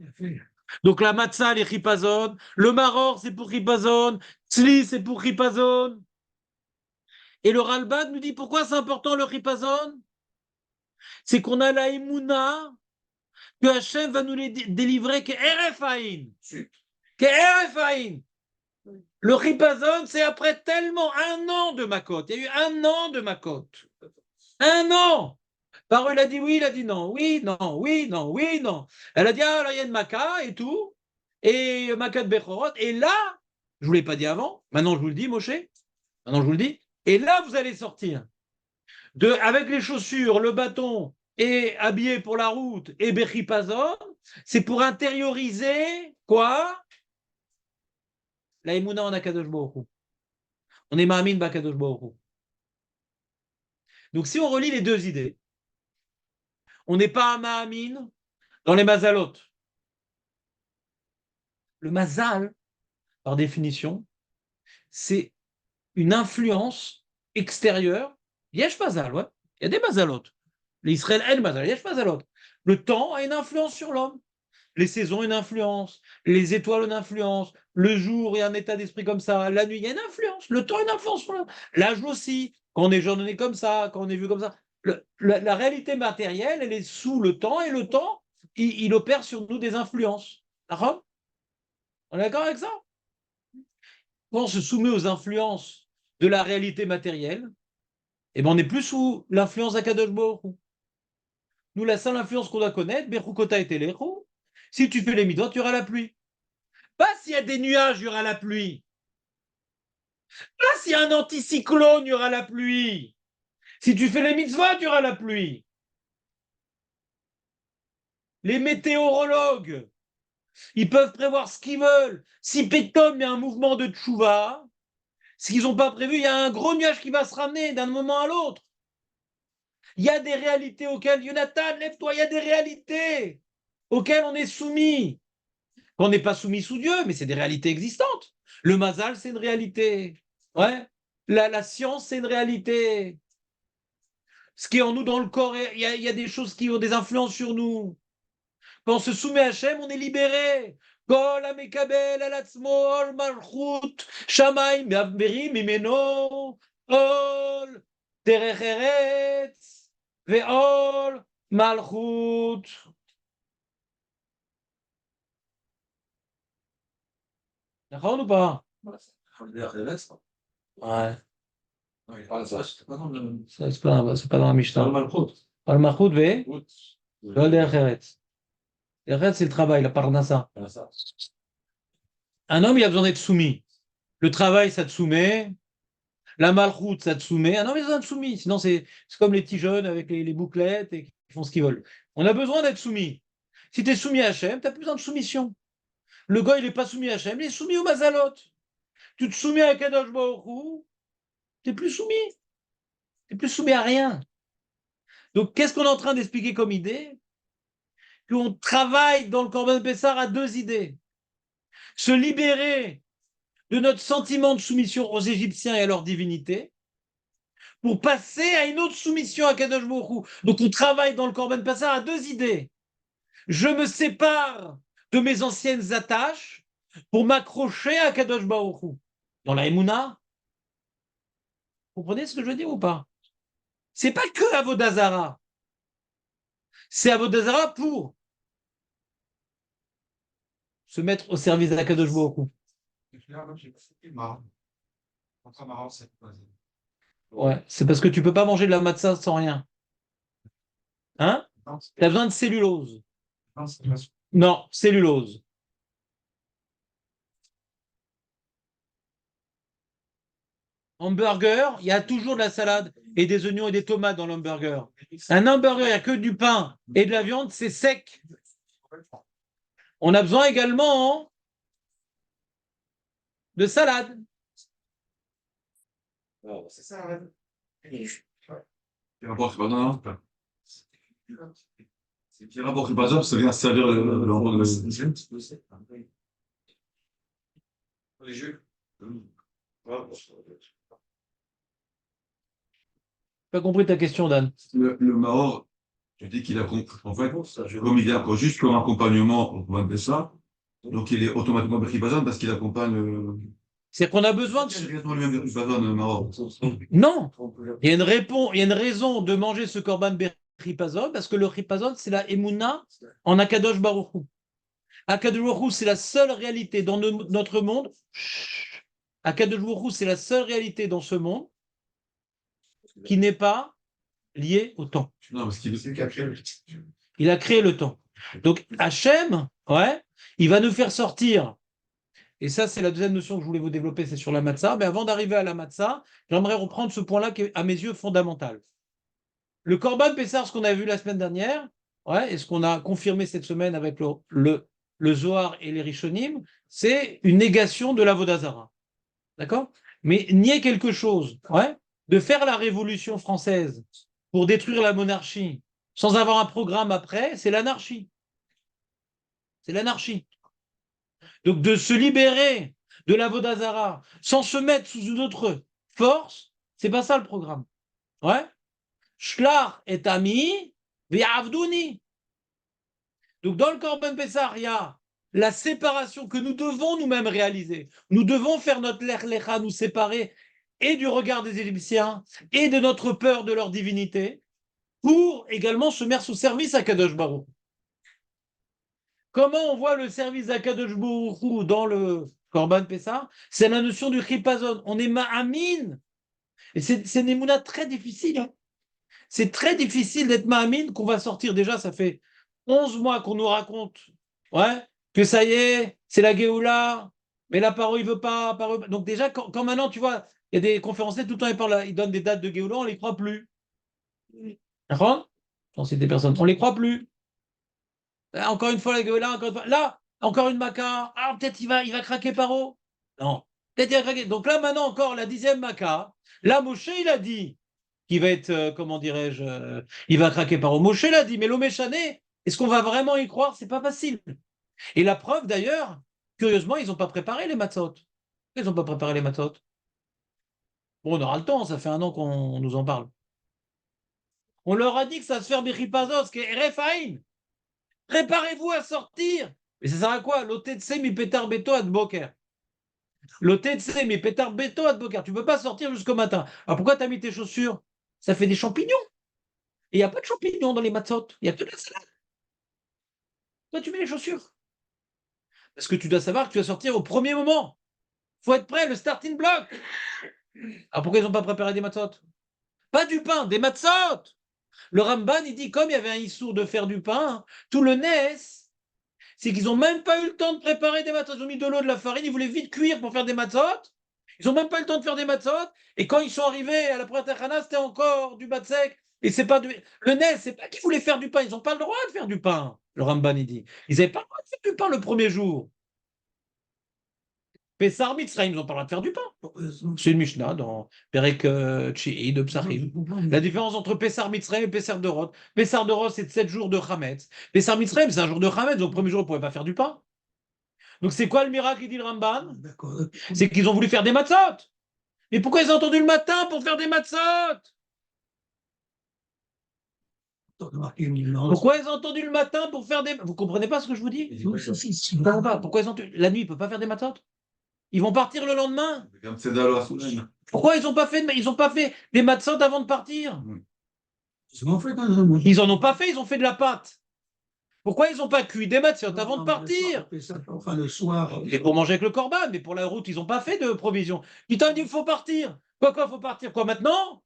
Donc, la Matzah, elle est Chipazon. Le Maror, c'est pour Chipazon. Tzli, c'est pour Chipazon. Et le Ralbag nous dit pourquoi c'est important le Chipazon? C'est qu'on a la Emouna que Hachem va nous les délivrer que RFAIN. Que RFAIN. Le Ripazon, c'est après tellement un an de Makot. Il y a eu un an de Makot. Un an. Paro, il a dit oui, il a dit non. Oui, non, oui, non, oui, non. Elle a dit, ah, là, il y a une Maka et tout. Et Makat Bechorot. Et là, je ne vous l'ai pas dit avant. Maintenant, je vous le dis, Moshe. Maintenant, je vous le dis. Et là, vous allez sortir. Avec les chaussures, le bâton et habillé pour la route et Bechipazon. C'est pour intérioriser quoi? La Emouna en Akadosh Baruch Hu. On est Ma'amin Bakadosh Baruch Hu. Donc si on relie les deux idées, on n'est pas un Ma'amin dans les Mazalot. Le Mazal, par définition, c'est une influence extérieure. Yesh Mazal, ouais. Il y a des Mazalot. L'Israël El Mazal, Yesh Mazalot. Le temps a une influence sur l'homme. Les saisons, une influence. Les étoiles, une influence. Le jour, il y a un état d'esprit comme ça. La nuit, il y a une influence. Le temps, une influence sur l'homme. L'âge aussi. Quand on est journée comme ça, quand on est vu comme ça. La réalité matérielle, elle est sous le temps. Et le temps, il opère sur nous des influences. D'accord? On est d'accord avec ça? Quand on se soumet aux influences de la réalité matérielle, eh ben on n'est plus sous l'influence d'Akadosh Baruch Hu. Nous, la seule influence qu'on doit connaître, Bechukota et Telechu, si tu fais les midot, il y aura la pluie. Pas s'il y a des nuages, il y aura la pluie. Pas s'il y a un anticyclone, il y aura la pluie. Si tu fais les mitzvot, il y aura la pluie. Les météorologues, ils peuvent prévoir ce qu'ils veulent. Si Pétom, il y a un mouvement de tchouva, ce qu'ils n'ont pas prévu, il y a un gros nuage qui va se ramener d'un moment à l'autre. Il y a des réalités auxquelles, Jonathan, lève-toi, il y a des réalités auxquelles on est soumis. On n'est pas soumis sous Dieu, mais c'est des réalités existantes. Le mazal, c'est une réalité. Ouais. La science, c'est une réalité. Ce qui est en nous dans le corps, il y a des choses qui ont des influences sur nous. Quand on se soumet à Hachem, on est libéré. Kol hamekabel al atzmo ol malchut shamayim me'avmerim mimeno ol derech eretz ve'ol malchut. D'accord ou pas? Ouais. Ça, c'est pas dans la Mishnah. Al malchut ve'ol derech eretz. Derech eretz, c'est le travail, la parnassa. Un homme, il a besoin d'être soumis. Le travail, ça te soumet. La malchoute, ça te soumet. Un homme, il a besoin d'être soumis. Sinon, c'est comme les petits jeunes avec les bouclettes et qui font ce qu'ils veulent. On a besoin d'être soumis. Si tu es soumis à Hachem, tu n'as plus besoin de soumission. Le gars, il n'est pas soumis à Hachem, il est soumis au mazalot. Tu te soumets à Kadosh Baruch Hu, Tu n'es plus soumis. Tu n'es plus soumis à rien. Donc, qu'est-ce qu'on est en train d'expliquer comme idée? Qu'on travaille dans le Corban Pessar à deux idées. Se libérer de notre sentiment de soumission aux Égyptiens et à leur divinité pour passer à une autre soumission à Kadosh Baruch Hu. Donc, on travaille dans le Corban Pessar à deux idées. Je me sépare de mes anciennes attaches pour m'accrocher à Kadosh Baruch Hu. Dans la Emouna, vous comprenez ce que je veux dire ou pas? C'est pas que Avodazara. C'est Avodazara pour se mettre au service de la Kadosh Baruch Hu. Ouais, c'est parce que tu peux pas manger de la matzah sans rien. Hein? Tu as besoin de cellulose. Non, cellulose. Hamburger, il y a toujours de la salade et des oignons et des tomates dans l'hamburger. Un hamburger, il n'y a que du pain et de la viande, c'est sec. On a besoin également de salade. C'est ça, Quel rapport Ribazon, non? Quel rapport Ribazon, ça vient servir l'endroit de les jeux. Pas compris ta question, Dan. le Mahor, tu dis qu'il a en fait, comme il est juste comme accompagnement au Corban Pessah, donc il est automatiquement Ribazon parce qu'il accompagne. C'est qu'on a besoin de... C'est exactement le même Ribazon, Mahor. Non, il y a une raison de manger ce korban beripazon parce que le ripazon, c'est la emuna en Akadosh Baruch Hu. Akadosh Baruch Hu, c'est la seule réalité dans notre monde. Akadosh Baruch Hu, c'est la seule réalité dans ce monde qui n'est pas liée au temps. Non, parce qu'il Il a créé le temps. Donc Hachem, ouais, il va nous faire sortir. Et ça, c'est la deuxième notion que je voulais vous développer, c'est sur la matzah. Mais avant d'arriver à la matzah, j'aimerais reprendre ce point-là qui est, à mes yeux, fondamental. Le Korban Pessar, ce qu'on a vu la semaine dernière, ouais, et ce qu'on a confirmé cette semaine avec le Zohar et les Rishonim, c'est une négation de l'Avodazara. D'accord? Mais nier quelque chose, ouais, de faire la Révolution française pour détruire la monarchie sans avoir un programme après, c'est l'anarchie. C'est l'anarchie. Donc de se libérer de l'Avodazara sans se mettre sous une autre force, c'est pas ça le programme. Ouais? Shlach et ami, ve'avduni. Donc dans le Korban Pessar, il y a la séparation que nous devons nous-mêmes réaliser. Nous devons faire notre lech lecha, nous séparer et du regard des Égyptiens et de notre peur de leur divinité pour également se mettre au service à Kadosh Baruch. Comment on voit le service à Kadosh Baruch Hu dans le Korban Pessah? C'est la notion du chipazon. On est ma'amin. Et c'est une émouna très difficile. Hein. C'est très difficile d'être ma'amin qu'on va sortir. Déjà, ça fait 11 mois qu'on nous raconte ouais, que ça y est, c'est la Géoula, mais la parole, il veut pas. Donc déjà, quand maintenant, tu vois, il y a des conférenciers, tout le temps, ils donnent des dates de Géoula, on ne les croit plus. D'accord? J'en cite des personnes. On ne les croit plus. Encore une fois, la Géoula, encore une fois. Là, encore une maca. Ah, peut-être il va craquer Paro. Non. Peut-être il va craquer. Donc là, maintenant, encore la 10e maca. Là, Moshe, il a dit qu'il va être, comment dirais-je, il va craquer Paro. Moshe l'a dit, mais l'Oméchané, est-ce qu'on va vraiment y croire? C'est pas facile. Et la preuve, d'ailleurs, curieusement, ils n'ont pas préparé les matzot. Ils n'ont pas préparé les matzot. Bon, on aura le temps, ça fait un an qu'on nous en parle. On leur a dit que ça se fait Bechipazos, qui est Refaïn. Préparez-vous à sortir. Mais ça sert à quoi? L'otetse mi pétar beto ad boker. L'otetse mi pétar beto ad boker. Tu ne peux pas sortir jusqu'au matin. Alors pourquoi tu as mis tes chaussures? Ça fait des champignons. Et il n'y a pas de champignons dans les matzot. Il y a que de la salade. Toi, tu mets les chaussures. Parce que tu dois savoir que tu vas sortir au premier moment. Il faut être prêt, le starting block. Alors pourquoi ils n'ont pas préparé des matzot? Pas du pain, des matzot. Le Ramban, il dit, comme il y avait un issour de faire du pain, tout le nes, c'est qu'ils n'ont même pas eu le temps de préparer des matzot. Ils ont mis de l'eau, de la farine, ils voulaient vite cuire pour faire des matzot. Ils n'ont même pas eu le temps de faire des matzot. Et quand ils sont arrivés à la première Chana, c'était encore du batsek. Et c'est pas du... Le nes, c'est pas qu'ils voulaient faire du pain. Ils n'ont pas le droit de faire du pain. Le Ramban, il dit. Ils n'avaient pas le droit de faire du pain le premier jour. Pessar Mitzrayim, ils n'ont pas le droit de faire du pain. C'est une Mishnah dans Perek Tchi'i de Psachim. La différence entre Pessar Mitzrayim et Pessar de Roth. Pessar de Roth, c'est de 7 jours de Chametz. Pessar Mitzrayim, c'est un jour de Chametz. Donc, le premier jour, ils ne pouvaient pas faire du pain. Donc, c'est quoi le miracle, il dit le Ramban? D'accord. C'est qu'ils ont voulu faire des matzot. Mais pourquoi ils ont attendu le matin pour faire des matzot? Pourquoi ils ont attendu le matin pour faire des... Vous comprenez pas ce que je vous dis? Je comprends pas. Pourquoi ils ont... La nuit, ils ne peuvent pas faire des matzot? Ils vont partir le lendemain. Comme c'est Dalo Asouchi. Pourquoi ils n'ont pas fait, des matzot avant de partir? Ils ont fait quand même. Ils en ont pas fait, ils ont fait de la pâte. Pourquoi ils n'ont pas cuit des matzot avant de partir? Enfin, le soir. Et pour manger avec le corban, mais pour la route, ils n'ont pas fait de provision. Putain, il faut partir. Quoi, faut partir? Quoi, maintenant?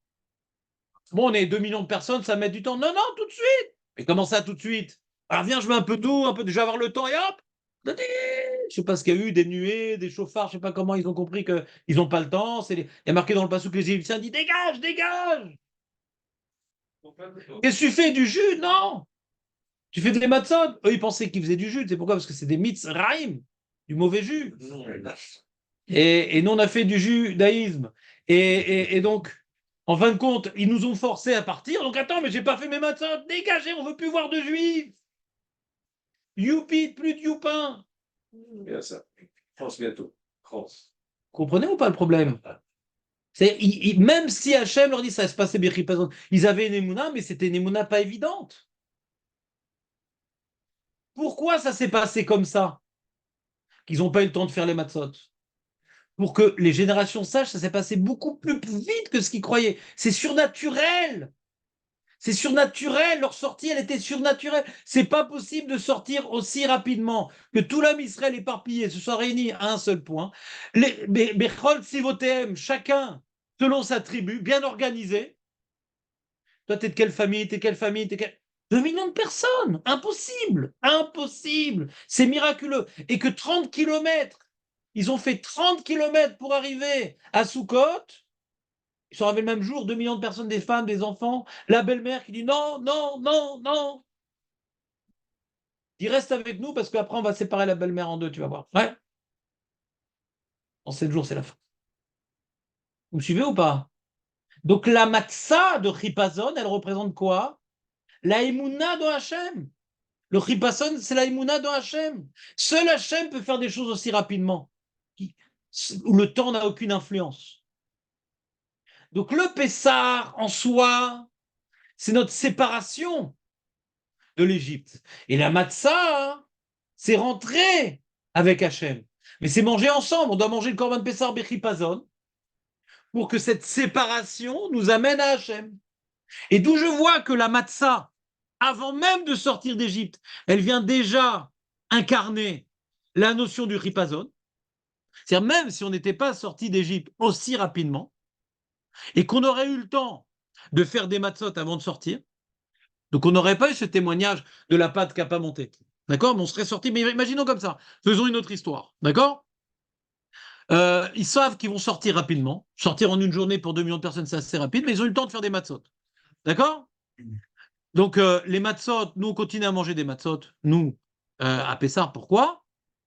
Bon, on est 2 millions de personnes, ça met du temps. Non, non, tout de suite. Mais comment ça, tout de suite? Alors viens, je mets un peu d'eau, je vais avoir le temps et hop. Je sais pas ce qu'il y a eu, des nuées, des chauffards, je sais pas comment ils ont compris qu'ils n'ont pas le temps. Il y a marqué dans le passage que les Égyptiens disent dégage, dégage. Qu'est-ce que tu fais du jus? Non. Tu fais des matzot. Eux, ils pensaient qu'ils faisaient du jus. C'est pourquoi? Parce que c'est des mitzraim, du mauvais jus. Et nous, on a fait du judaïsme. Et donc, en fin de compte, ils nous ont forcés à partir. Donc, attends, mais j'ai pas fait mes matzot. Dégagez, on veut plus voir de juifs. Youpi, plus de youpin. Bien ça. France bientôt. France. Comprenez ou pas le problème? Même si Hachem leur dit ça va se passer Birchipazon, ils avaient une émouna, mais c'était une émouna pas évidente. Pourquoi ça s'est passé comme ça? Qu'ils n'ont pas eu le temps de faire les matzot. Pour que les générations sachent, ça s'est passé beaucoup plus vite que ce qu'ils croyaient. C'est surnaturel. C'est surnaturel. Leur sortie, elle était surnaturelle. C'est pas possible de sortir aussi rapidement que tout l'homme Israël éparpillé se soit réuni à un seul point. Bechol Sivotem, chacun selon sa tribu, bien organisé. Toi, t'es de quelle famille? T'es quelle famille? 2 millions de personnes. Impossible. Impossible. C'est miraculeux. Et que 30 kilomètres. Ils ont fait 30 kilomètres pour arriver à Soukot. Ils sont arrivés le même jour, 2 millions de personnes, des femmes, des enfants. La belle-mère qui dit non, non, non, non. Il reste avec nous parce qu'après, on va séparer la belle-mère en deux, tu vas voir. Ouais. En 7 jours, c'est la fin. Vous me suivez ou pas? Donc la matzah de Chipazon, elle représente quoi? La Emouna de Hachem. Le Chipazon, c'est la Emouna de Hachem. Seul Hachem peut faire des choses aussi rapidement, où le temps n'a aucune influence. Donc le Pessar en soi, c'est notre séparation de l'Égypte. Et la matzah, c'est rentrer avec Hachem. Mais c'est manger ensemble. On doit manger le Korban de Pessar Bechipazon pour que cette séparation nous amène à Hachem. Et d'où je vois que la matzah, avant même de sortir d'Égypte, elle vient déjà incarner la notion du Chipazon. C'est-à-dire même si on n'était pas sorti d'Égypte aussi rapidement, et qu'on aurait eu le temps de faire des matzot avant de sortir, donc on n'aurait pas eu ce témoignage de la pâte qui n'a pas monté. D'accord? Mais on serait sorti, mais imaginons comme ça. Faisons une autre histoire. D'accord? Ils savent qu'ils vont sortir rapidement. Sortir en une journée pour 2 millions de personnes, c'est assez rapide, mais ils ont eu le temps de faire des matzot. D'accord? Donc les matzot, nous on continue à manger des matzot, nous, à Pessar. Pourquoi?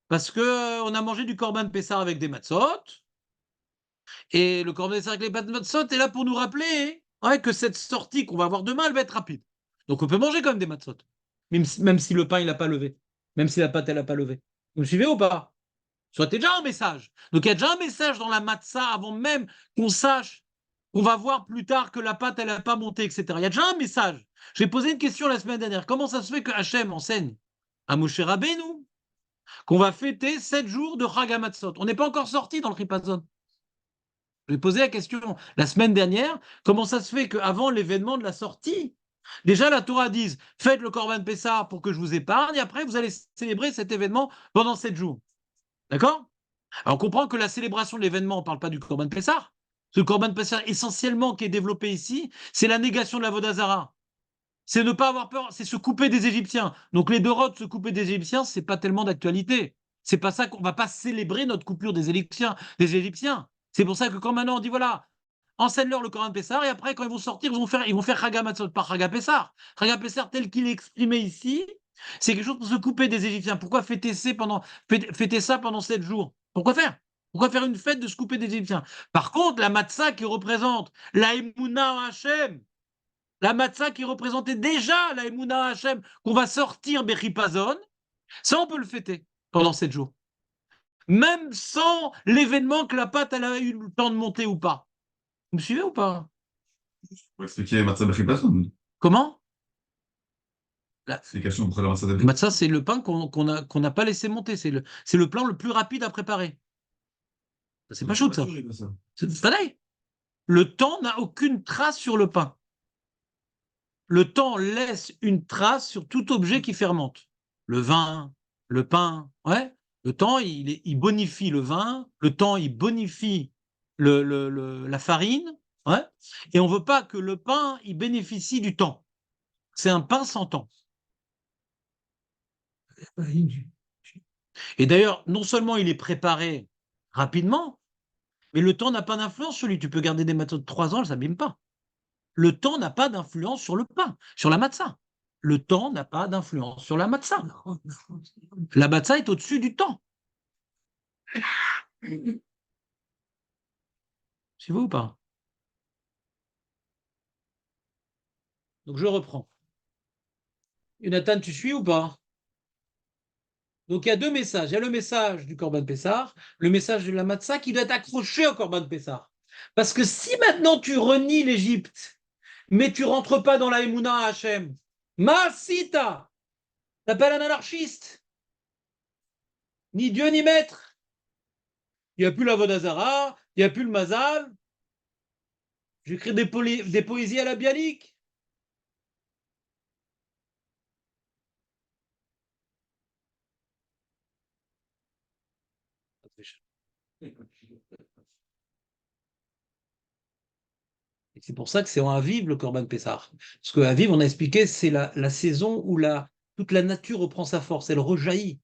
Parce qu'on a mangé du korban Pessar avec des matzot, et le korban Pessar avec les matzot est là pour nous rappeler que cette sortie qu'on va avoir demain, elle va être rapide. Donc on peut manger quand même des matzot, même si le pain il n'a pas levé, même si la pâte elle n'a pas levé. Vous me suivez ou pas? Ça déjà un message. Donc il y a déjà un message dans la matzah avant même qu'on sache qu'on va voir plus tard que la pâte elle n'a pas monté, etc. Il y a déjà un message. J'ai posé une question la semaine dernière. Comment ça se fait que Hachem enseigne à Moshe Rabbeinu qu'on va fêter 7 jours de Chag HaMatzot? On n'est pas encore sorti dans le Chipazon. J'ai posé la question la semaine dernière. Comment ça se fait qu'avant l'événement de la sortie, déjà la Torah dit faites le Korban Pessah pour que je vous épargne, et après vous allez célébrer cet événement pendant 7 jours. D'accord? Alors on comprend que la célébration de l'événement, on ne parle pas du Korban Pessah. Ce Korban Pessah essentiellement qui est développé ici, c'est la négation de la Vodazara. C'est ne pas avoir peur, c'est se couper des Égyptiens. Donc les Doroth, se couper des Égyptiens, c'est pas tellement d'actualité. C'est pas ça qu'on va pas célébrer notre coupure des Égyptiens. C'est pour ça que quand maintenant on dit voilà, enseigne-leur le Korban Pessah, et après quand ils vont sortir, ils vont faire Chag HaMatzot par Chag HaPessah. Chag HaPessah tel qu'il est exprimé ici, c'est quelque chose pour se couper des Égyptiens. Pourquoi fêter ça pendant 7 jours? Pourquoi faire? Pourquoi faire une fête de se couper des Égyptiens? Par contre, la matzah qui représente la Emouna en Hachem, la matzah qui représentait déjà la Emouna en Hachem, qu'on va sortir Bechipazon, ça on peut le fêter pendant 7 jours. Même sans l'événement que la pâte elle a eu le temps de monter ou pas. Vous me suivez ou pas? Pour expliquer Matzah Bechipazon. Comment? Explication pour la Matzah Le Bechipazon. matzah, c'est le pain qu'on n'a pas laissé monter. C'est le plan le plus rapide à préparer. C'est pas chaud, ça. C'est pareil. Le temps n'a aucune trace sur le pain. Le temps laisse une trace sur tout objet qui fermente. Le vin, le pain, ouais. Le temps, il bonifie le vin. Le temps, il bonifie la farine, ouais. Et on veut pas que le pain, il bénéficie du temps. C'est un pain sans temps. Et d'ailleurs, non seulement il est préparé rapidement, mais le temps n'a pas d'influence sur lui. Tu peux garder des matzot de 3 ans, elles ne s'abîment pas. Le temps n'a pas d'influence sur le pain, sur la matzah. Le temps n'a pas d'influence sur la matzah. La matzah est au-dessus du temps. C'est vous ou pas? Donc je reprends. Jonathan, tu suis ou pas? Donc il y a 2 messages. Il y a le message du Corban Pessar, le message de la matzah qui doit être accroché au Corban Pessar. Parce que si maintenant tu renies l'Égypte, mais tu rentres pas dans la Emouna à Hachem, Masita, t'appelles un anarchiste, ni Dieu ni maître. Il n'y a plus la Vodazara, il n'y a plus le Mazal. J'écris des poésies à la Bialik. Et c'est pour ça que c'est en Aviv le Corban Pessah. Parce que Aviv, on a expliqué, c'est la saison où toute la nature reprend sa force, elle rejaillit.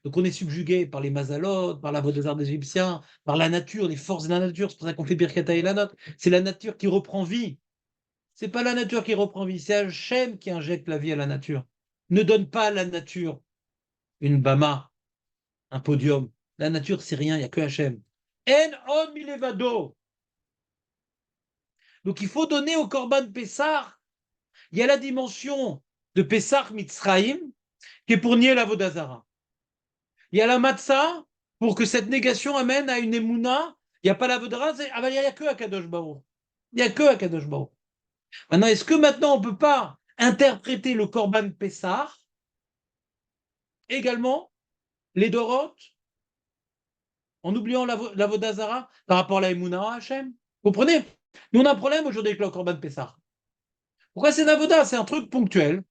Donc on est subjugué par les Mazalot, par la voie des arts égyptiens, par la nature, les forces de la nature. C'est pour ça qu'on fait Birkata et la note. C'est la nature qui reprend vie. C'est pas la nature qui reprend vie, c'est Hachem qui injecte la vie à la nature. Ne donne pas à la nature une bama, un podium. La nature, c'est rien, il n'y a que Hachem. En on milevado. Donc il faut donner au Corban Pessah. Il y a la dimension de Pessah Mitzraïm, qui est pour nier la Vodazara. Il y a la Matzah, pour que cette négation amène à une Emouna. Il n'y a pas la Vodazara, il n'y a que Akadosh Baruch. Il n'y a que Akadosh Baruch. Maintenant, est-ce que maintenant on ne peut pas interpréter le Corban Pessah également, les Doroth, en oubliant la Vodazara par rapport à la Emouna à Hachem? Vous comprenez? Nous, on a un problème aujourd'hui avec le Corban Pessah. Pourquoi c'est Navoda? C'est un truc ponctuel.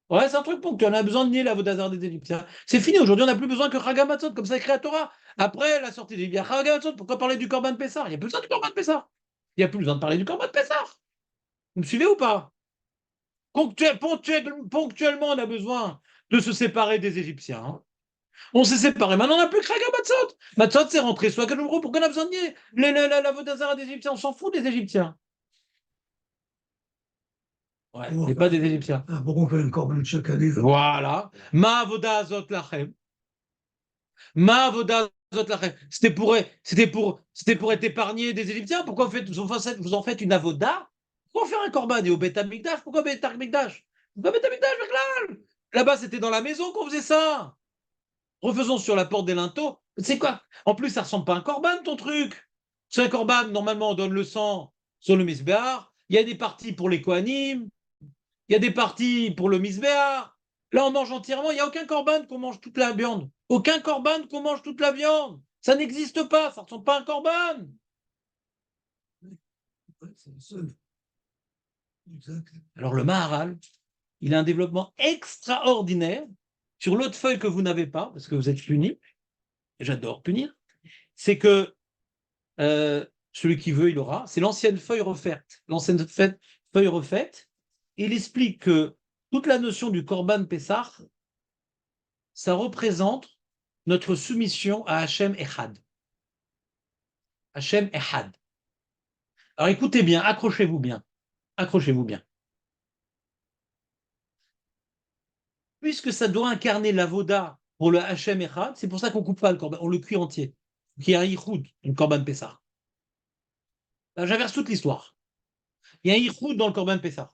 Ouais, c'est un truc ponctuel. On a besoin de nier la Vodazara des Égyptiens. C'est fini. Aujourd'hui, on n'a plus besoin que Chagamatzot, comme ça écrit la Torah. Après la sortie des biens, Chagamatzot, pourquoi parler du Corban Pessah? Il n'y a plus besoin du Corban Pessah. Il n'y a plus besoin de parler du Corban Pessah. Vous me suivez ou pas? Ponctuellement, on a besoin de se séparer des Égyptiens. Hein. On s'est séparés. Maintenant, on n'a plus que Chagamatzot. Matzot, c'est rentré. Soit que pourquoi on a besoin de nier la Vodazara des Égyptiens? On s'en fout des Égyptiens. Ouais, mais pas des Égyptiens. Pourquoi on fait un corban chaque année? Voilà. Ma Vodazot lachem. Ma Vodazot lachem. C'était pour être épargné des Égyptiens. Pourquoi vous en faites une avoda? Pourquoi faire un corban? Et au Beth Amikdash? Pourquoi Beth Amikdash? Pourquoi Beth Amikdash, Bechlal? Là-bas, c'était dans la maison qu'on faisait ça. Refaisons sur la porte des linteaux. C'est quoi? En plus, ça ressemble pas à un corban, ton truc. C'est un corban, normalement, on donne le sang sur le misbéar. Il y a des parties pour les kohanim. Il y a des parties pour le misbéar. Là, on mange entièrement. Il n'y a aucun corban qu'on mange toute la viande. Aucun corban qu'on mange toute la viande. Ça n'existe pas. Ça ne ressemble pas à un corban. Alors, le Maharal, il a un développement extraordinaire sur l'autre feuille que vous n'avez pas, parce que vous êtes puni. Et j'adore punir. C'est que celui qui veut, il aura. C'est l'ancienne feuille refaite. L'ancienne feuille refaite. Il explique que toute la notion du Corban Pessah, ça représente notre soumission à Hachem Echad. Hachem Echad. Alors écoutez bien, accrochez-vous bien. Accrochez-vous bien. Puisque ça doit incarner la voda pour le Hachem Echad, c'est pour ça qu'on ne coupe pas le Corban, on le cuit entier. qu'il y a un Yichoud, une Korban Pessah. Là, j'inverse toute l'histoire. Il y a un Yichoud dans le Korban Pessah.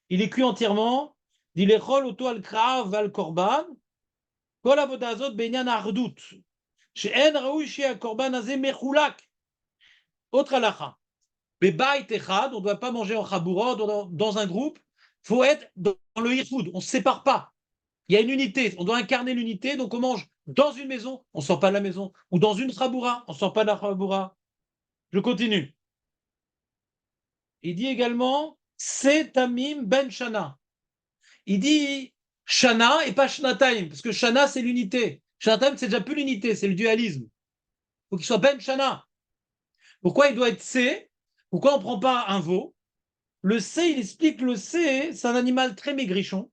Il est cuit entièrement. Il est rol auto al krav al korban. Kol avoda azot benyan ardut. She'en raoui shea korban azé mechulak. Autre halakha. Bebait echad, on ne doit pas manger en chaboura, dans un groupe. Il faut être dans le Yichoud. On ne se sépare pas. Il y a une unité. On doit incarner l'unité. Donc on mange dans une maison, on ne sort pas de la maison. Ou dans une chaboura, on ne sort pas de la chaboura. Je continue. Il dit également, c'est Tamim ben Shana. Il dit Shana et pas Shnataim, parce que Shana, c'est l'unité. Shnataim, c'est déjà plus l'unité, c'est le dualisme. Il faut qu'il soit Ben Shana. Pourquoi il doit être C? Pourquoi on ne prend pas un veau? Le C, il explique le C, c'est un animal très maigrichon.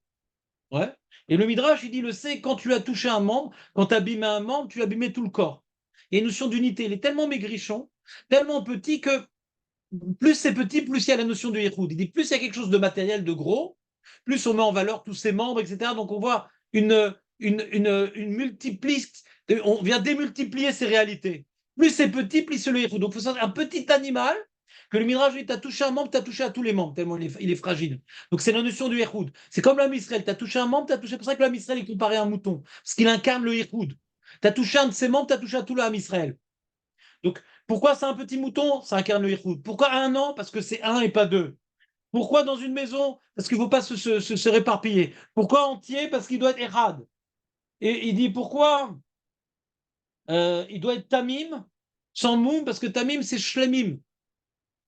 Ouais. Et le Midrash, il dit le C, quand tu as touché un membre, quand tu as abîmé un membre, tu as abîmé tout le corps. Il y a une notion d'unité. Il est tellement maigrichon, tellement petit que plus c'est petit, plus il y a la notion de Yichoud. Il dit plus il y a quelque chose de matériel, de gros, plus on met en valeur tous ses membres, etc. Donc on voit une multiplicité, on vient démultiplier ces réalités. Plus c'est petit, plus c'est le Yichoud. Donc il faut un petit animal que le Midrash dit, tu as touché un membre, tu as touché à tous les membres, tellement il est fragile. Donc c'est la notion du Yichoud. C'est comme l'homme Israël, tu as touché un membre, tu as touché. C'est pour ça que l'homme Israël est comparé à un mouton, parce qu'il incarne le Yichoud. Tu as touché un de ses membres, tu as touché à tout l'homme Israël. Donc, pourquoi c'est un petit mouton? Ça incarne le Yichoud. Pourquoi un an? Parce que c'est un et pas deux. Pourquoi dans une maison? Parce qu'il ne faut pas se réparpiller. Pourquoi entier? Parce qu'il doit être Erad. Et il dit pourquoi il doit être Tamim, sans Moum, parce que Tamim, c'est Shlemim.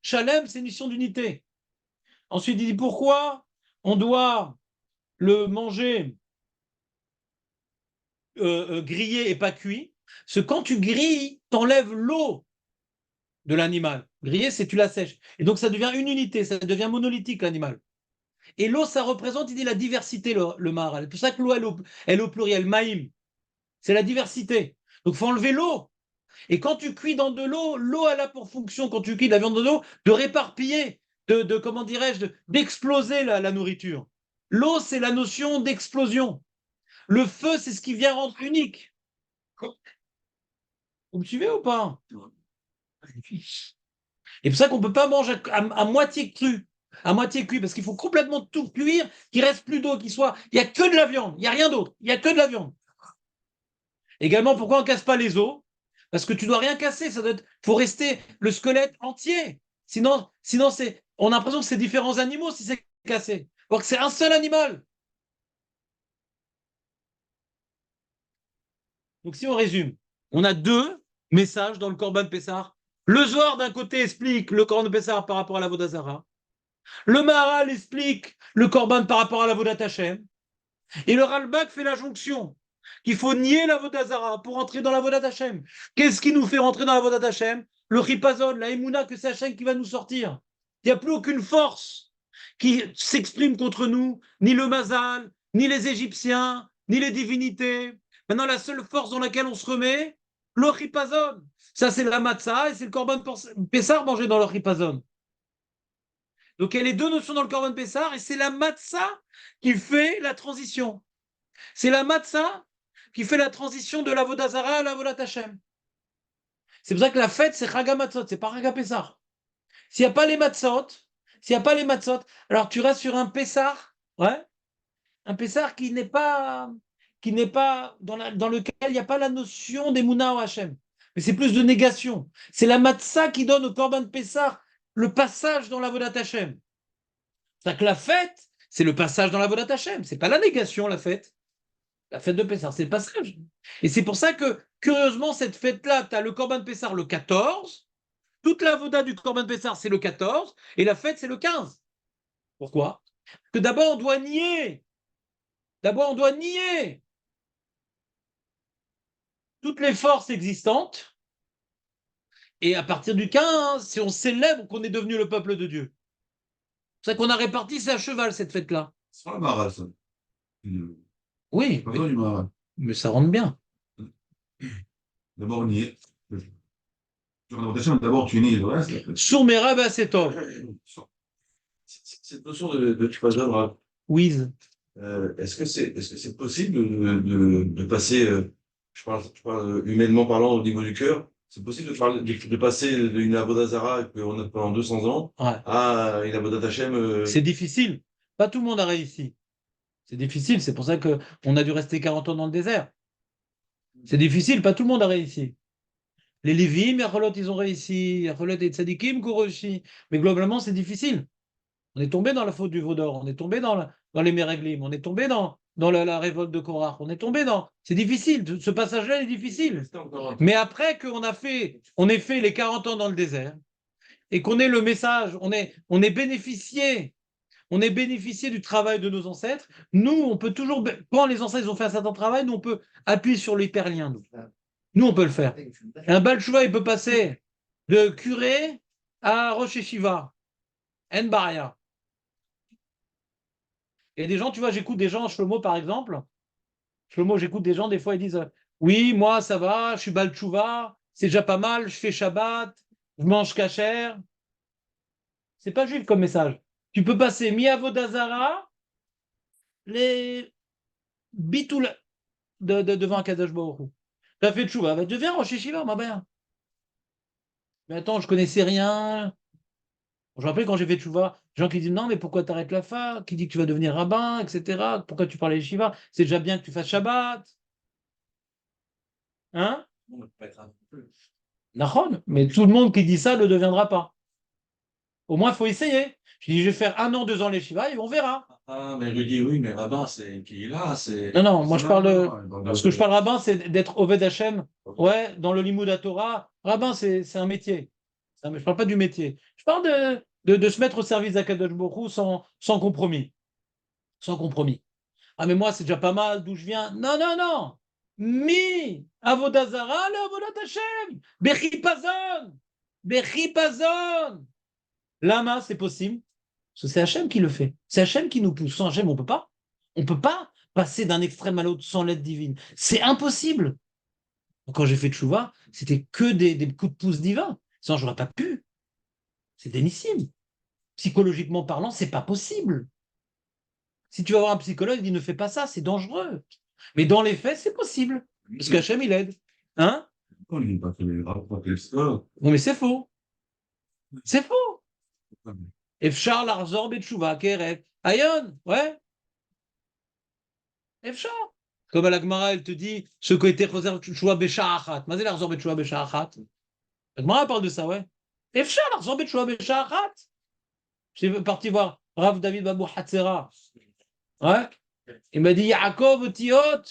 Shalem, c'est une mission d'unité. Ensuite, il dit pourquoi on doit le manger grillé et pas cuit? Parce que quand tu grilles, tu enlèves l'eau de l'animal. Grillé, c'est tu la sèches. Et donc, ça devient une unité, ça devient monolithique, l'animal. Et l'eau, ça représente, il dit, la diversité, le maharal. C'est pour ça que l'eau, elle est au pluriel, maïm. C'est la diversité. Donc, il faut enlever l'eau. Et quand tu cuis dans de l'eau, l'eau, elle a pour fonction, quand tu cuis de la viande dans de l'eau, de réparpiller, comment dirais-je, d'exploser la nourriture. L'eau, c'est la notion d'explosion. Le feu, c'est ce qui vient rendre unique. Vous me suivez ou pas? Et pour ça qu'on ne peut pas manger à moitié cru, à moitié cuit, parce qu'il faut complètement tout cuire, qu'il reste plus d'eau, qu'il soit. Il n'y a que de la viande, il n'y a rien d'autre, il n'y a que de la viande. Également, pourquoi on ne casse pas les os? Parce que tu dois rien casser, faut rester le squelette entier. Sinon on a l'impression que c'est différents animaux si c'est cassé. Alors que c'est un seul animal. Donc si on résume, on a deux messages dans le Corban Pessah. Le Zohar d'un côté explique le Corban Pessah par rapport à la Vodazara. Le Maharal explique le Corban par rapport à la Vodat Hashem. Et le Ralbag fait la jonction qu'il faut nier la Vodazara pour entrer dans la Vodat Hashem. Qu'est-ce qui nous fait rentrer dans la Vodat Hashem? Le Ripazon, la Emouna, que c'est Hashem qui va nous sortir. Il n'y a plus aucune force qui s'exprime contre nous, ni le Mazal, ni les Égyptiens, ni les divinités. Maintenant, la seule force dans laquelle on se remet, le Ripazon. Ça, c'est la Matzah et c'est le Corban Pessar mangé dans le Ripazon. Donc, il y a les deux notions dans le Corban Pessar et c'est la Matzah qui fait la transition. C'est la Matzah qui fait la transition de la Vodazara à la Vodat Hashem. C'est pour ça que la fête, c'est Chaga Matzot, c'est pas Chaga Pessar. S'il n'y a pas les Matzot, alors tu restes sur un Pessar, ouais, un Pessar qui n'est pas dans lequel il n'y a pas la notion des Mouna ou Hashem. Mais c'est plus de négation. C'est la Matzah qui donne au Corban Pessar le passage dans la Vodat Hashem. C'est-à-dire que la fête, c'est le passage dans la Vodat Hashem. C'est pas la négation, la fête. La fête de Pessah, c'est le passage. Et c'est pour ça que, curieusement, cette fête-là, tu as le Corban Pessah le 14, toute la Voda du Corban Pessah, c'est le 14, et la fête, c'est le 15. Pourquoi? Parce que d'abord, on doit nier. Toutes les forces existantes, et à partir du 15, si on célèbre qu'on est devenu le peuple de Dieu. C'est ça qu'on a réparti, c'est à cheval, cette fête-là. C'est pas le Maharal, ça. Oui, Pas besoin du Maharal. mais ça rentre bien. D'abord, nier. D'abord, tu nies le reste. Sur mes rabats, c'est top. Cette notion de Tfazon, Oui. est-ce que c'est possible de passer je parle humainement parlant au niveau du cœur. C'est possible de passer d'une Avodah Zarah qu'on a pendant 200 ans Ouais. à une Avodat Hashem. C'est difficile. Pas tout le monde a réussi. C'est difficile. C'est pour ça qu'on a dû rester 40 ans dans le désert. C'est difficile. Pas tout le monde a réussi. Les Lévim, Yacholot, ils ont réussi. Yacholot et Tzadikim, Kouroshi. Mais globalement, c'est difficile. On est tombé dans la faute du Vaudor. On est tombé dans les Meraglim. On est tombé dans la révolte de Korach. On est tombé dans. C'est difficile. Ce passage-là est difficile. Mais après qu'on ait fait les 40 ans dans le désert et qu'on ait le message, on est bénéficié. On est bénéficié du travail de nos ancêtres. Nous, on peut toujours, quand les ancêtres ont fait un certain travail, nous, on peut appuyer sur l'hyperlien. Nous, on peut le faire. Et un Baal Tshuva, il peut passer de curé à Rosh Yeshiva, En Baria. Et des gens, tu vois, j'écoute des gens, Shlomo par exemple. Shlomo, j'écoute des gens, des fois, ils disent oui, moi, ça va, je suis Baal Tshuva, c'est déjà pas mal, je fais Shabbat, je mange kasher. C'est pas juif comme message. Tu peux passer mi-Avodah Zarah, les bitoul devant un Kadosh Baruch Hu. Tu as fait Tshuva, bah, deviens Rosh Yeshiva, ma mère. Mais attends, je connaissais rien. Je me rappelle quand j'ai fait Tshuva, des gens qui disent non, mais pourquoi tu arrêtes la fac, qui dit que tu vas devenir rabbin, etc. Pourquoi tu parles à Yeshiva? C'est déjà bien que tu fasses Shabbat. Hein? Nahon, mais tout le monde qui dit ça ne le deviendra pas. Au moins, il faut essayer. Je dis, je vais faire 1 an, 2 ans les Shiva et on verra. Ah, mais Rudy, oui, mais rabbin, c'est qui est là, c'est. Non, non, moi je parle de. Non, Ce que je parle rabbin, c'est d'être Oved Hashem. Ouais, dans le Limoud Torah. Rabbin, c'est un métier. Je ne parle pas du métier. Je parle de se mettre au service d'Akadosh Baruch Hu sans compromis. Sans compromis. Ah, mais moi, c'est déjà pas mal d'où je viens. Non, non, non. Mi Avodah Zarah, le Avodat Hashem. Bechipazon. Bechipazon. Lama, c'est possible. Parce que c'est Hachem qui le fait. C'est Hachem qui nous pousse. Sans Hachem, on ne peut pas. On ne peut pas passer d'un extrême à l'autre sans l'aide divine. C'est impossible. Quand j'ai fait Tchouva, c'était que des coups de pouce divins. Sinon, je n'aurais pas pu. C'est dénissime. Psychologiquement parlant, c'est pas possible. Si tu vas voir un psychologue, il dit ne fais pas ça, c'est dangereux. Mais dans les faits, c'est possible. Parce qu'Hachem, il aide. Hein? il n'est pas fait les psychologues. Non, mais c'est faux. C'est faux. Efchar l'arzor betchouva keret. Ayon, ouais. Efchar. Comme à la Gemara, elle te dit ce qui était réservé tchouva bécha'achat. Mazé l'arzor betchouva bécha'achat. La Gemara parle de ça, ouais. Efchar l'arzor betchouva bécha'achat. J'ai parti voir Rav David Babou Hatzera. Ouais. Il m'a dit Yaakov Tiot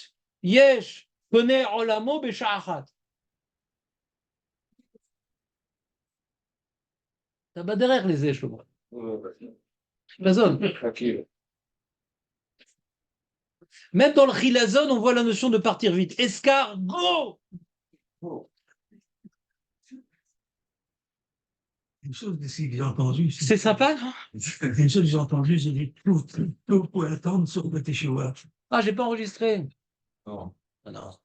Yesh connaît Olamo bécha'achat. T'as pas derrière les éches, moi. Chilazon. Même dans le Chilazon, on voit la notion de partir vite. Escargot. Une chose aussi que j'ai entendue. C'est sympa, non? Une chose que j'ai entendue, c'est que tout pour attendre sur le Teshuvah. Ah, j'ai pas enregistré. Non. Non.